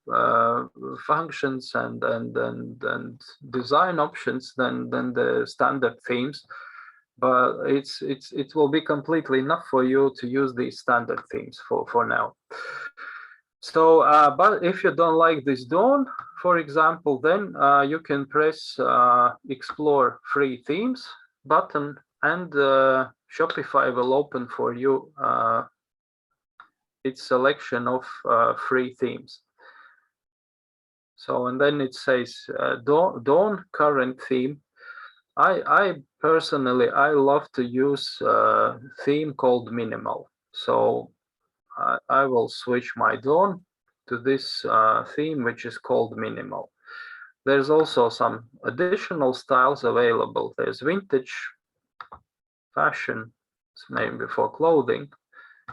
functions and design options than the standard themes. But it will be completely enough for you to use these standard themes for now. So, but if you don't like this Dawn, for example, then you can press Explore Free Themes button, and Shopify will open for you its selection of free themes. So, and then it says Dawn current theme. I personally, I love to use a theme called Minimal. So I will switch my Dawn to this theme, which is called Minimal. There's also some additional styles available. There's vintage, fashion, maybe for clothing.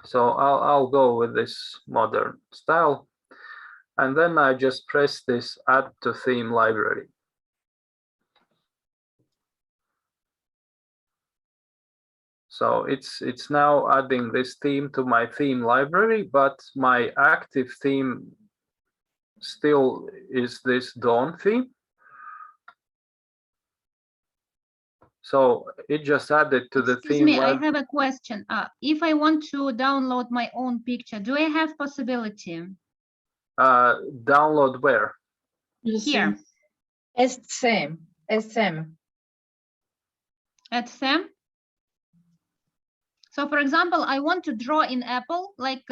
So I'll go with this modern style. And then I just press this Add to Theme Library. So it's now adding this theme to my theme library, but my active theme still is this Dawn theme. So it just added to the theme. Excuse me, I have a question. If I want to download my own picture, do I have possibility? Download where? Here. As same. So for example, I want to draw in Apple like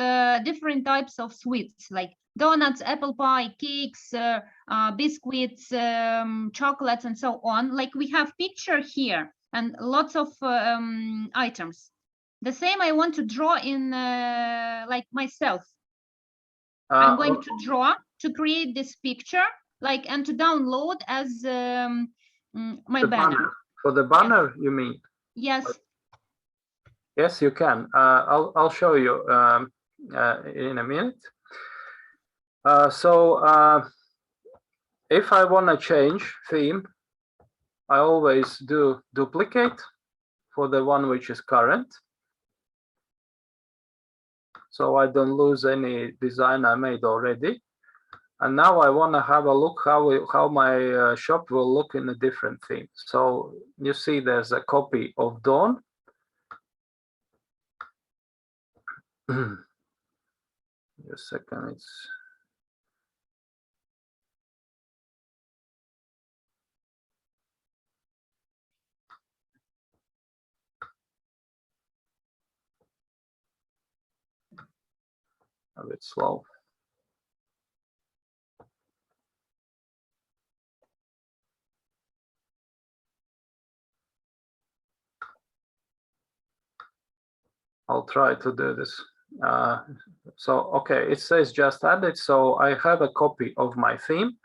different types of sweets, like donuts, apple pie, cakes, biscuits, chocolates, and so on. Like we have picture here and lots of items. The same I want to draw in like myself. I'm going to draw to create this picture, like, and to download as my banner. For the banner, you mean? Yes. Yes, you can. I'll show you in a minute. If I want to change theme, I always do duplicate for the one which is current, so I don't lose any design I made already. And now I want to have a look how my shop will look in a different theme. So you see there's a copy of Dawn. Just a second, it's a bit slow. I'll try to do this. Okay, it says just added. So I have a copy of my theme,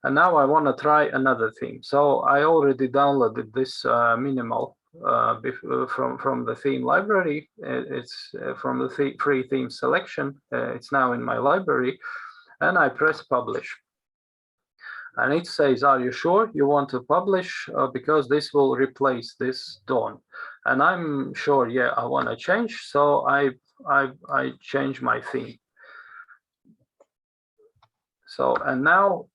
and now I want to try another theme. So I already downloaded this minimal from the theme library. It's from the free theme selection. It's now in my library, and I press publish. And it says, are you sure you want to publish? Because this will replace this Dawn. And I'm sure, yeah, I want to change. So I change my theme. So, and now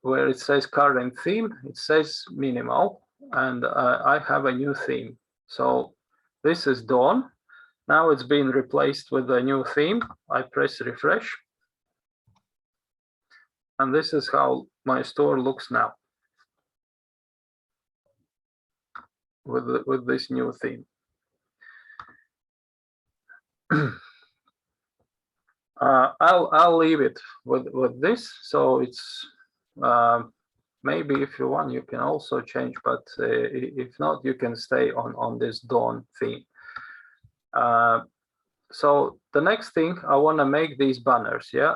where it says current theme, it says minimal, and I have a new theme. So this is Dawn. Now it's been replaced with a new theme. I press refresh. And this is how my store looks now with this new theme. I'll leave it with this. So it's maybe if you want, you can also change, but if not, you can stay on this Dawn theme. So the next thing, I want to make these banners, yeah,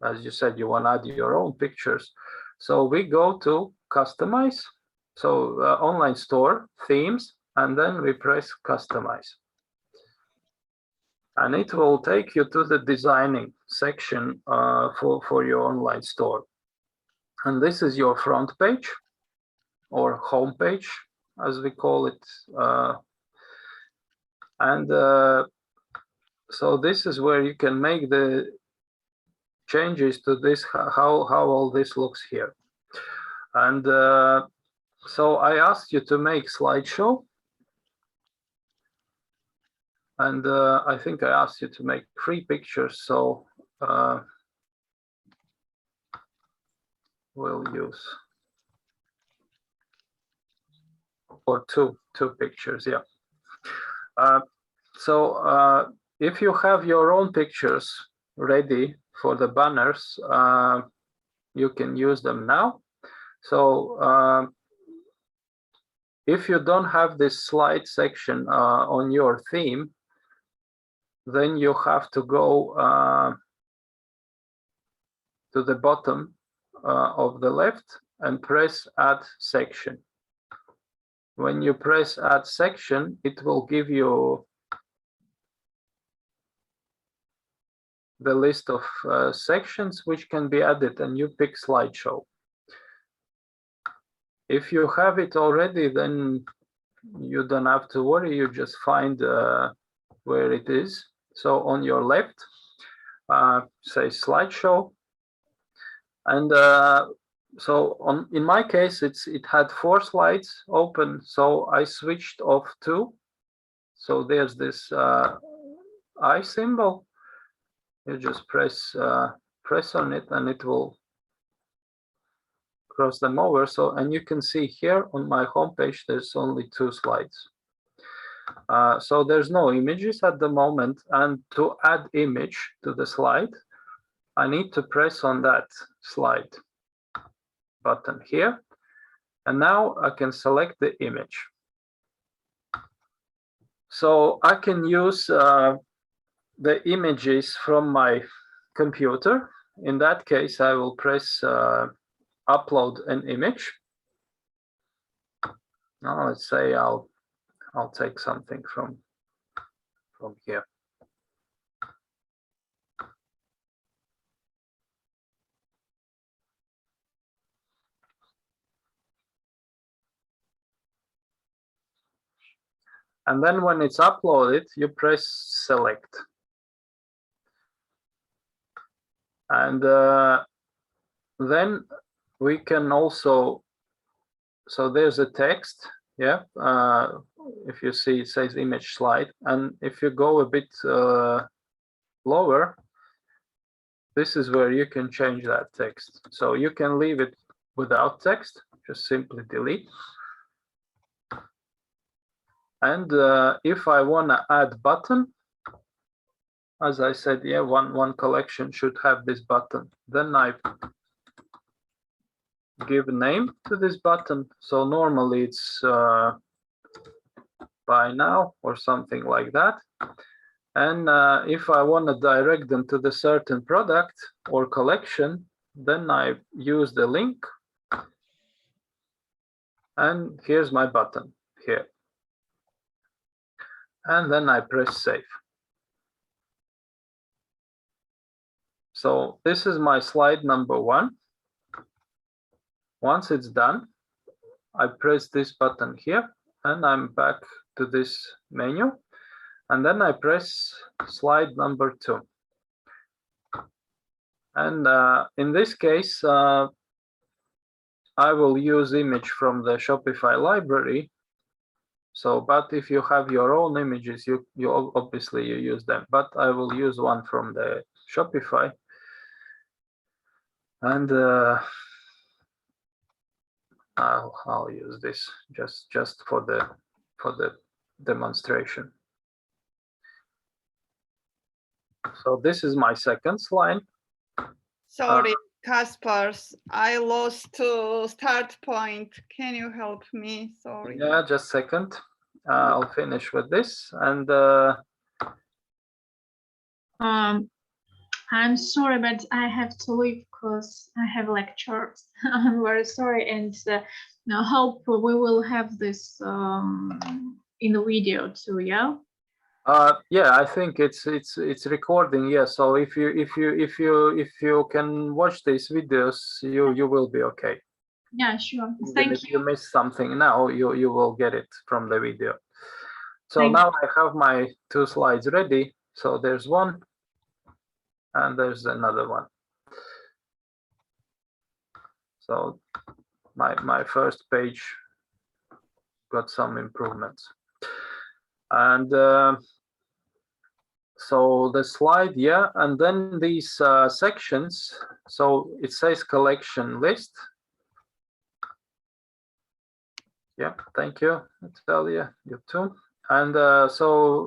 as you said, you want to add your own pictures. So we go to customize, so online store, themes, and then we press customize. And it will take you to the designing section for your online store. And this is your front page or home page, as we call it. So this is where you can make the changes to this, how all this looks here. And so I asked you to make slideshow. And I think I asked you to make 3 pictures. So we'll use, or two pictures, yeah. So if you have your own pictures ready for the banners, you can use them now. So if you don't have this slide section on your theme, then you have to go to the bottom of the left and press add section. When you press add section, it will give you the list of sections which can be added, and you pick slideshow. If you have it already, then you don't have to worry, you just find where it is. So on your left, say slideshow. And so in my case, it had 4 slides open, so I switched off 2. So there's this eye symbol. You just press press on it and it will cross them over. So, and you can see here on my homepage, there's only 2 slides. So there's no images at the moment. And to add image to the slide, I need to press on that slide button here. And now I can select the image. So I can use the images from my computer. In that case, I will press upload an image. Now let's say I'll take something from here. And then when it's uploaded, you press select. And then we can also, so there's a text, yeah. If you see, it says image slide. And if you go a bit lower, this is where you can change that text. So you can leave it without text, just simply delete. And if I want to add button, as I said, yeah, one collection should have this button. Then I give a name to this button. So normally it's buy now or something like that. And if I want to direct them to the certain product or collection, then I use the link. And here's my button here. And then I press save. So this is my slide number 1. Once it's done, I press this button here and I'm back to this menu. And then I press slide number 2. And in this case, I will use image from the Shopify library. So, but if you have your own images, you obviously use them. But I will use one from the Shopify. And I'll use this just for the demonstration. So this is my second slide. Sorry, Kaspars, I lost start point. Can you help me? Sorry. Yeah, just a second. I'll finish with this. And I'm sorry, but I have to leave because I have lectures. I'm very sorry, and hope we will have this in the video too. Yeah. Yeah, I think it's recording. Yeah, so if you can watch these videos, you will be okay. Yeah, sure. Even Thank if you. you miss something now, you will get it from the video. So Thank now I have my 2 slides ready. So there's one, and there's another one. So my first page got some improvements, and so the slide, yeah, and then these sections. So it says collection list. Yeah, thank you, Natalia, you too. And so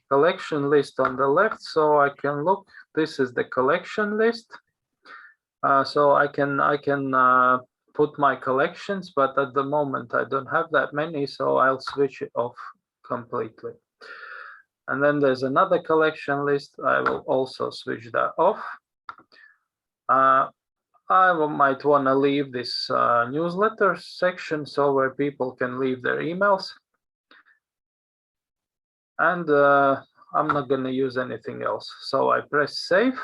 collection list on the left, so I can look. This is the collection list. So I can put my collections, but at the moment I don't have that many, so I'll switch it off completely. And then there's another collection list. I will also switch that off. I might want to leave this newsletter section, so where people can leave their emails. And I'm not going to use anything else. So I press save.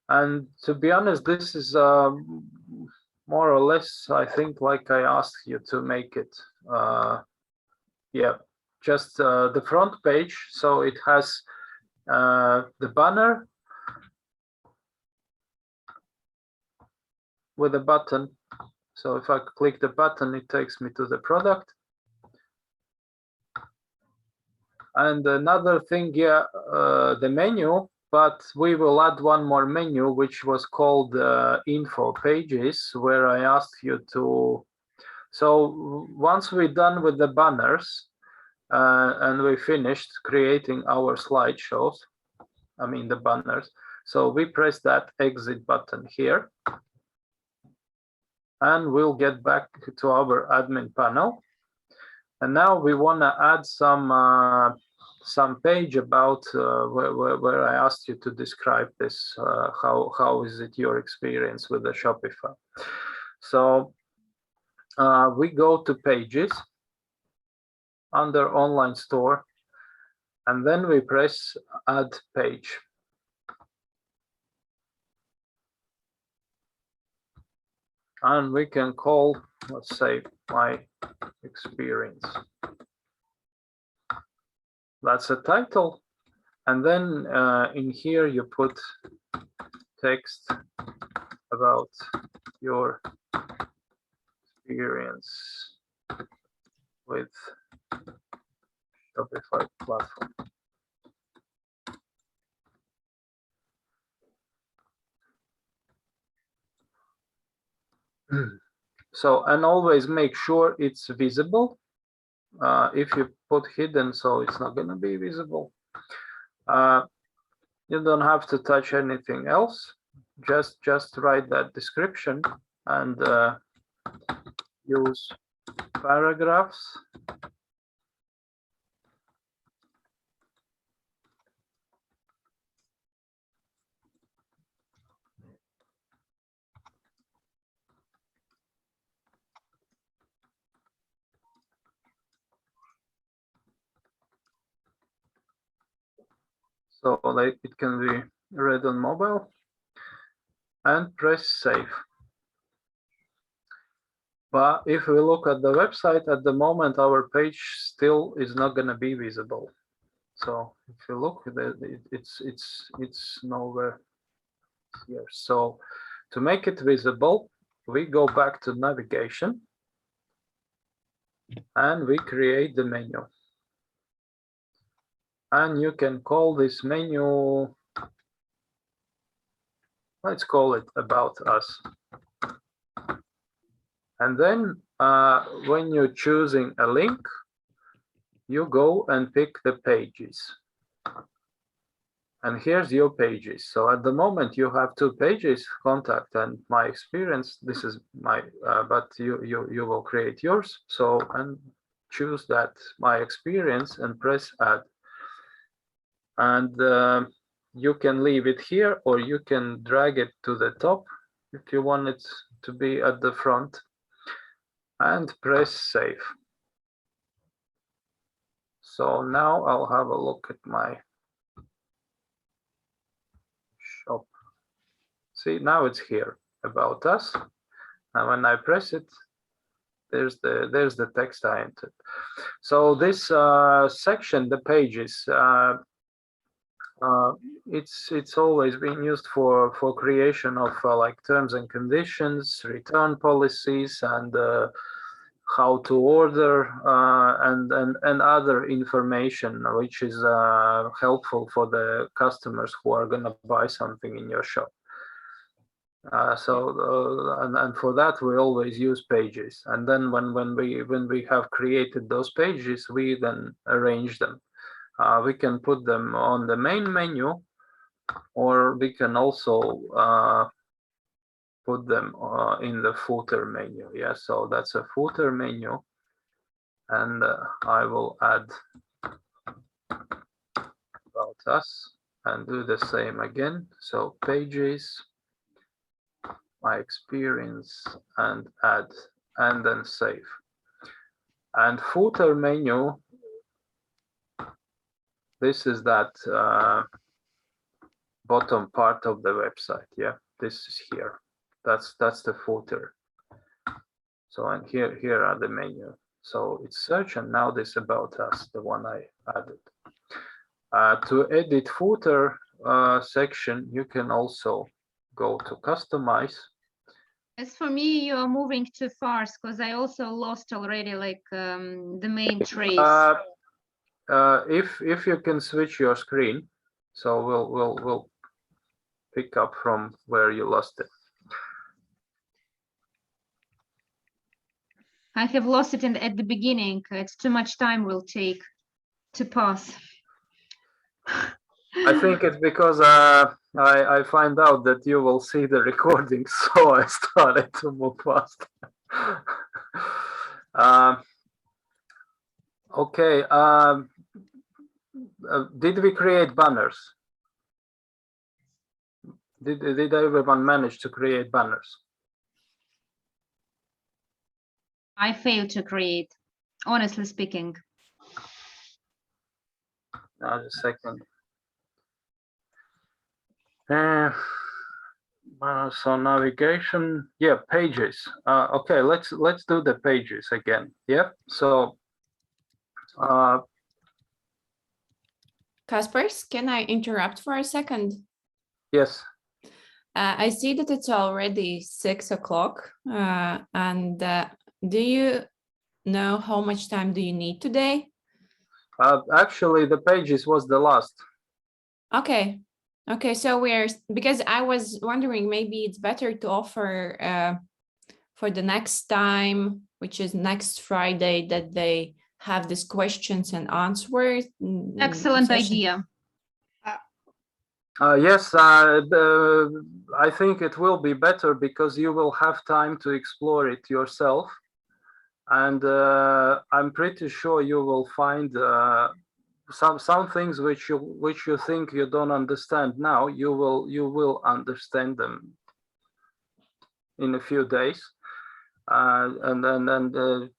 And to be honest, this is more or less, I think, like I asked you to make it. Yeah, just the front page. So it has the banner with a button. So if I click the button, it takes me to the product. And another thing, yeah, the menu but we will add one more menu, which was called info pages, where I asked you to. So once we're done with the banners and we finished creating our slideshows, I mean the banners, so we press that exit button here, and we'll get back to our admin panel. And now we want to add some page about where I asked you to describe this. How is it your experience with the Shopify? So we go to pages under online store, and then we press add page. And we can call, let's say, my experience. That's a title. And then in here you put text about your experience with Shopify platform. So, and always make sure it's visible. If you put hidden, so it's not going to be visible. You don't have to touch anything else. Just write that description and use paragraphs. So like it can be read on mobile, and press save. But if we look at the website at the moment, our page still is not going to be visible. So if you look, it's nowhere here. So to make it visible, we go back to navigation and we create the menu. And you can call this menu, let's call it about us. And then when you're choosing a link, you go and pick the pages. And here's your pages. So at the moment you have two pages, contact and my experience. This is my, but you will create yours. So, and choose that my experience and press add. And you can leave it here, or you can drag it to the top if you want it to be at the front, and press save. So now I'll have a look at my shop. See, now it's here, about us. And when I press it, there's the text I entered. So this section, the pages, it's always been used for creation of like terms and conditions, return policies, and how to order and other information which is helpful for the customers who are going to buy something in your shop. And for that we always use pages, and then when we have created those pages, we then arrange them. We can put them on the main menu, or we can also put them in the footer menu. Yeah, so that's a footer menu, and I will add about us and do the same again. So pages, my experience, and add, and then save. And footer menu, this is that bottom part of the website. Yeah, this is here. That's the footer. So, and here are the menu. So it's search, and now this about us, the one I added. To edit footer section, you can also go to customize. As for me, you are moving too fast, because I also lost already like the main trace. If you can switch your screen. So we'll pick up from where you lost it. I have lost it at the beginning. It's too much time will take to pass. I think it's because I find out that you will see the recording, so I started to move fast. Okay. Did we create banners? Did everyone manage to create banners? I failed to create, honestly speaking. A second. So navigation, yeah, pages. Okay, let's do the pages again. Yeah. So. Kaspers, can I interrupt for a second? Yes. I see that it's already 6 o'clock. And do you know how much time do you need today? Actually, the pages was the last. Okay. Okay, so because I was wondering, maybe it's better to offer for the next time, which is next Friday, that they have these questions and answers. Excellent idea. Yes, I think it will be better because you will have time to explore it yourself, and I'm pretty sure you will find some things which you think you don't understand now. You will understand them in a few days, and then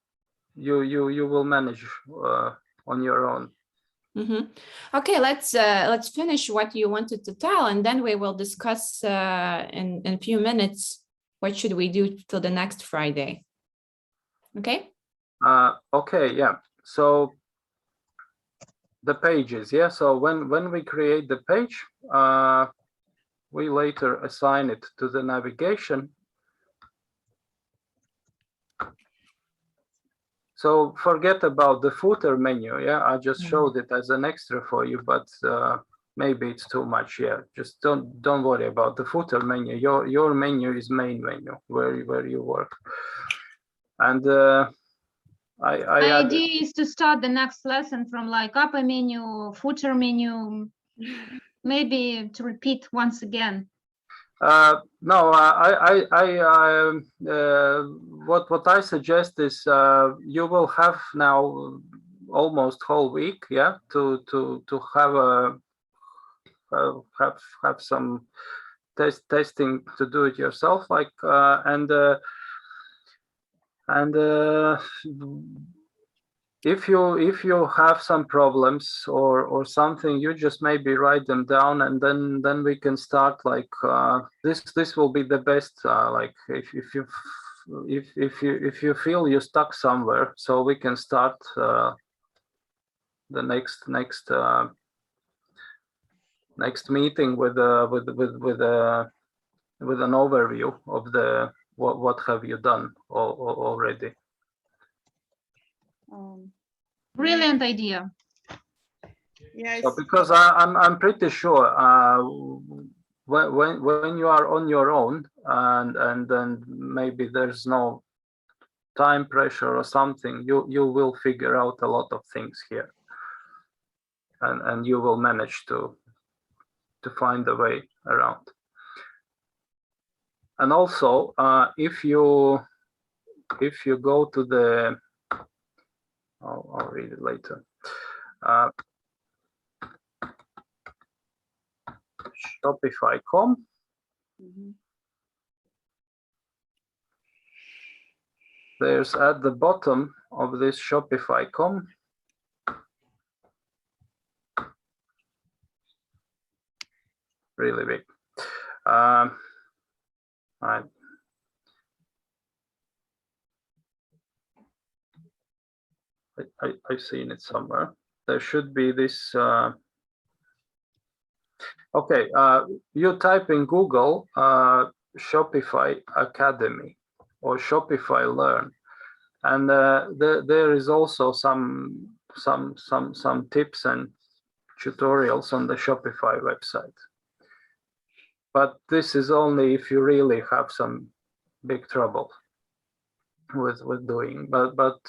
you will manage on your own. Mm-hmm. Okay, let's finish what you wanted to tell, and then we will discuss in a few minutes what should we do till the next Friday. Okay. Okay. Yeah. So the pages. Yeah. So when we create the page, we later assign it to the navigation. So forget about the footer menu. Yeah, I just showed it as an extra for you, but maybe it's too much. Yeah, just don't worry about the footer menu. Your menu is main menu where you work. And My idea is to start the next lesson from like upper menu, footer menu, maybe to repeat once again. No, what I suggest is you will have now almost whole week, yeah, to have a have some testing to do it yourself, like and if you have some problems or something, you just maybe write them down, and then we can start like this will be the best like if you feel you're stuck somewhere, so we can start the next meeting with an overview of the what have you done already. Brilliant idea. Yes. So because I'm pretty sure when you are on your own and then maybe there's no time pressure or something, you will figure out a lot of things here, and you will manage to find a way around. And also if you go to the I'll read it later. Shopify.com. There's at the bottom of this Shopify.com. Really big. Right. I've seen it somewhere. There should be this. Okay, you type in Google Shopify Academy or Shopify Learn, and there is also some tips and tutorials on the Shopify website. But this is only if you really have some big trouble with doing. But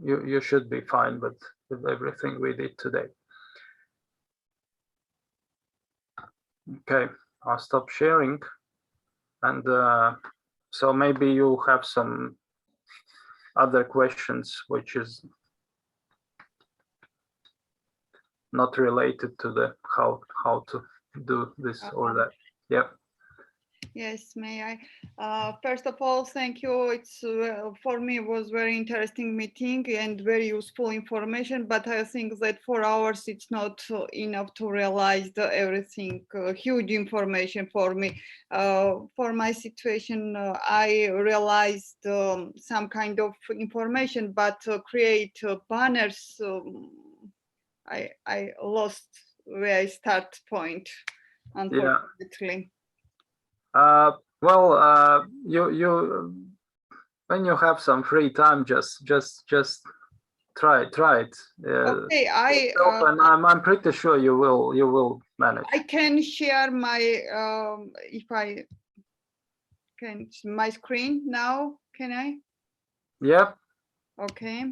you should be fine with everything we did today. Okay, I'll stop sharing, and so maybe you have some other questions which is not related to the how to do this or that. Yeah. Yes, may I? First of all, thank you. It's for me it was very interesting meeting and very useful information. But I think that 4 hours it's not enough to realize everything. Huge information for me. For my situation, I realized some kind of information, but create banners. I lost where I start point, unfortunately. Yeah. Well, you when you have some free time, just try it. Okay, I'm pretty sure you will manage. I can share my if I can my screen now. Can I? Yep. Okay.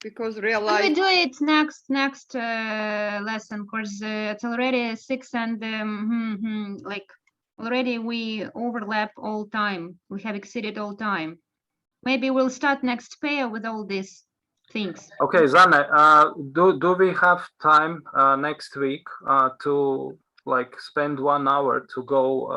Because Can realize we do it next lesson? Because it's already 6 and like already we overlap all time. We have exceeded all time. Maybe we'll start next pair with all these things. Okay, Zane, do we have time next week to like spend 1 hour to go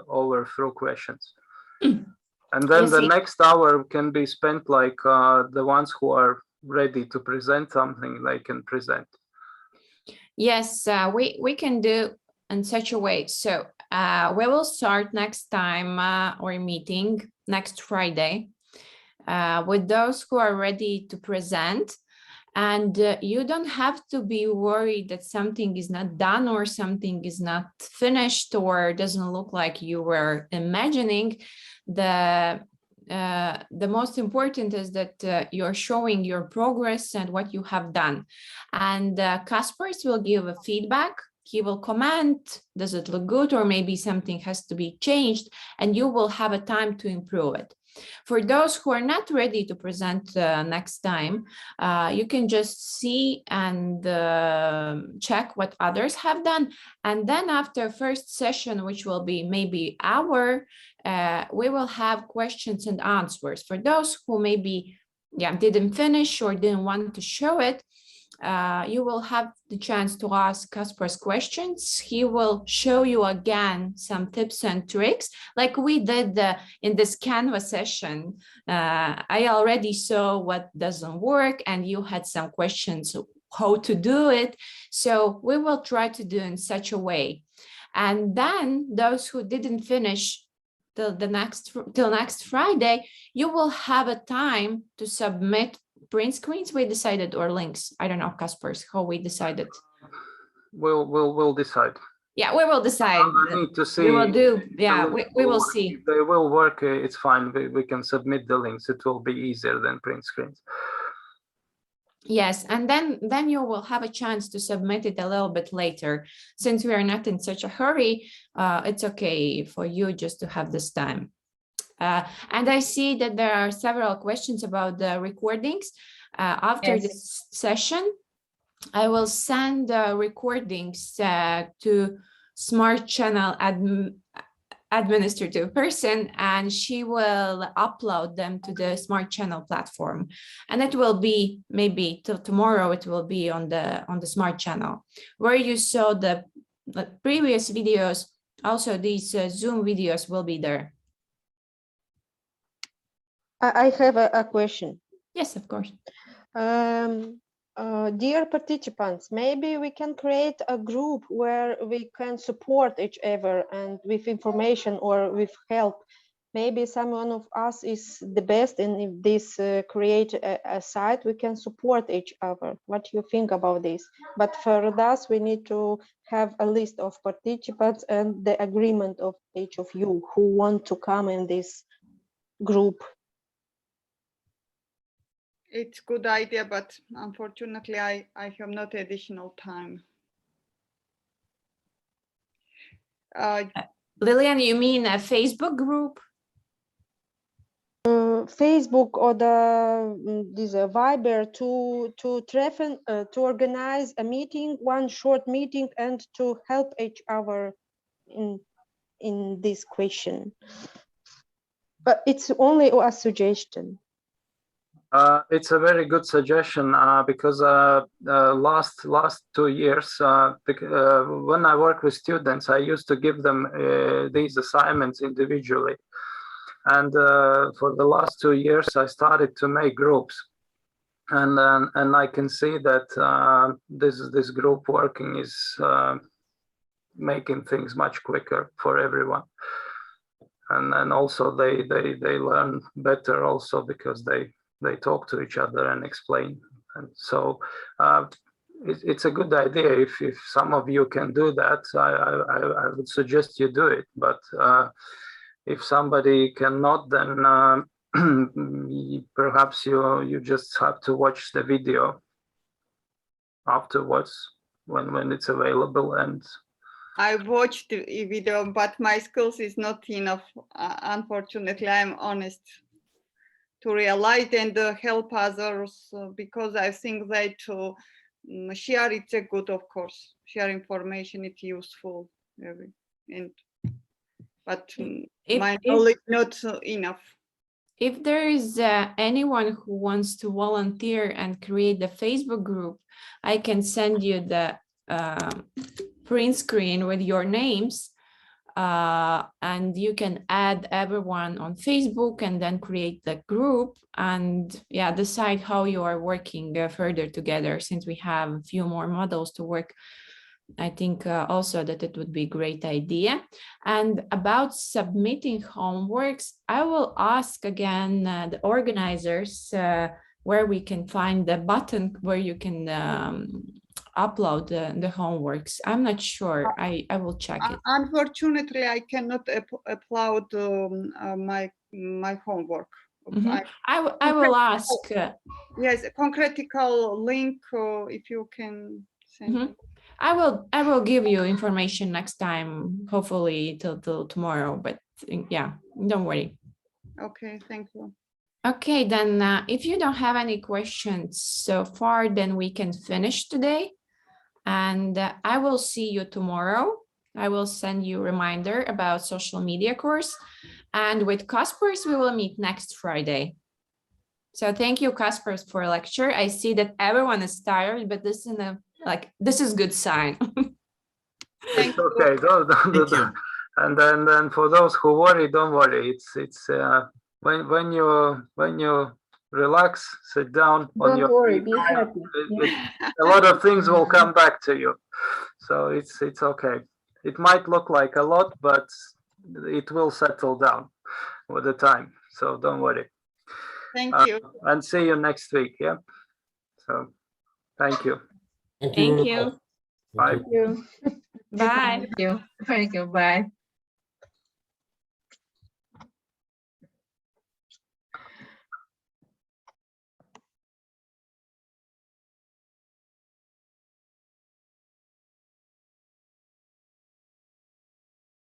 over through questions? And then the next hour can be spent like the ones who are ready to present something, they can present. Yes, we can do in such a way. So we will start next time our meeting next Friday with those who are ready to present. And you don't have to be worried that something is not done or something is not finished or doesn't look like you were imagining. The most important is that you're showing your progress and what you have done. And Kaspars will give a feedback. He will comment, does it look good, or maybe something has to be changed, and you will have a time to improve it. For those who are not ready to present next time, you can just see and check what others have done. And then after first session, which will be maybe hour, we will have questions and answers. For those who maybe didn't finish or didn't want to show it, you will have the chance to ask Kaspars questions. He will show you again some tips and tricks like we did in this Canva session. I already saw what doesn't work and you had some questions how to do it. So we will try to do in such a way. And then those who didn't finish till next Friday, you will have a time to submit print screens, we decided, or links. I don't know, Kaspars, how we decided. We'll decide. Yeah, we will decide. I need to see. We will do. Yeah, we will see. If they will work, it's fine. We can submit the links. It will be easier than print screens. Yes, and then you will have a chance to submit it a little bit later. Since we are not in such a hurry, it's okay for you just to have this time. And I see that there are several questions about the recordings. After this session, I will send recordings to Smart Channel administrative person, and she will upload them to the Smart Channel platform. And it will be maybe till tomorrow. It will be on the Smart Channel where you saw the previous videos. Also, these Zoom videos will be there. I have a question. Yes, of course. Dear participants, maybe we can create a group where we can support each other and with information or with help. Maybe someone of us is the best, and if this create a site, we can support each other. What do you think about this? But for that, we need to have a list of participants and the agreement of each of you who want to come in this group. it's good idea, but unfortunately, I have not additional time. Lillian, you mean a Facebook group? Facebook or this Viber to organize a meeting, one short meeting, and to help each other in this question. But it's only a suggestion. It's a very good suggestion because last 2 years, when I work with students, I used to give them these assignments individually. And for the last 2 years, I started to make groups, and I can see that this group working is making things much quicker for everyone. And also they learn better also because they talk to each other and explain. And so it's a good idea. If some of you can do that, I would suggest you do it. But if somebody cannot, then perhaps you just have to watch the video afterwards when it's available. And I watched the video, but my skills is not enough. Unfortunately, I'm honest, to realize and help others, because I think that to share it's a good, of course. Share information, it's useful, but my knowledge not enough. If there is anyone who wants to volunteer and create the Facebook group, I can send you the print screen with your names, and you can add everyone on Facebook and then create the group and decide how you are working further together. Since we have a few more models to work, I think also that it would be a great idea. And about submitting homeworks, I will ask again the organizers where we can find the button where you can upload the homeworks. I'm not sure. I will check it. Unfortunately, I cannot upload my homework. Mm-hmm. I will ask. Yes, a concretical link if you can send. Mm-hmm. I will give you information next time, hopefully till tomorrow, but yeah, don't worry. Okay, thank you. Okay, then if you don't have any questions so far, then we can finish today. And I will see you tomorrow. I will send you a reminder about social media course. And with Kaspers, we will meet next Friday. So thank you, Kaspers, for a lecture. I see that everyone is tired, but this is good sign. It's okay. Don't. And then for those who worry, don't worry. It's when you relax, sit down on your worry, feet, be happy. a lot of things will come back to you. So it's okay. It might look like a lot, but it will settle down with the time. So don't worry. Thank you. And see you next week. Yeah. So thank you. Thank you. Bye. Thank you. Bye. Thank you. Bye.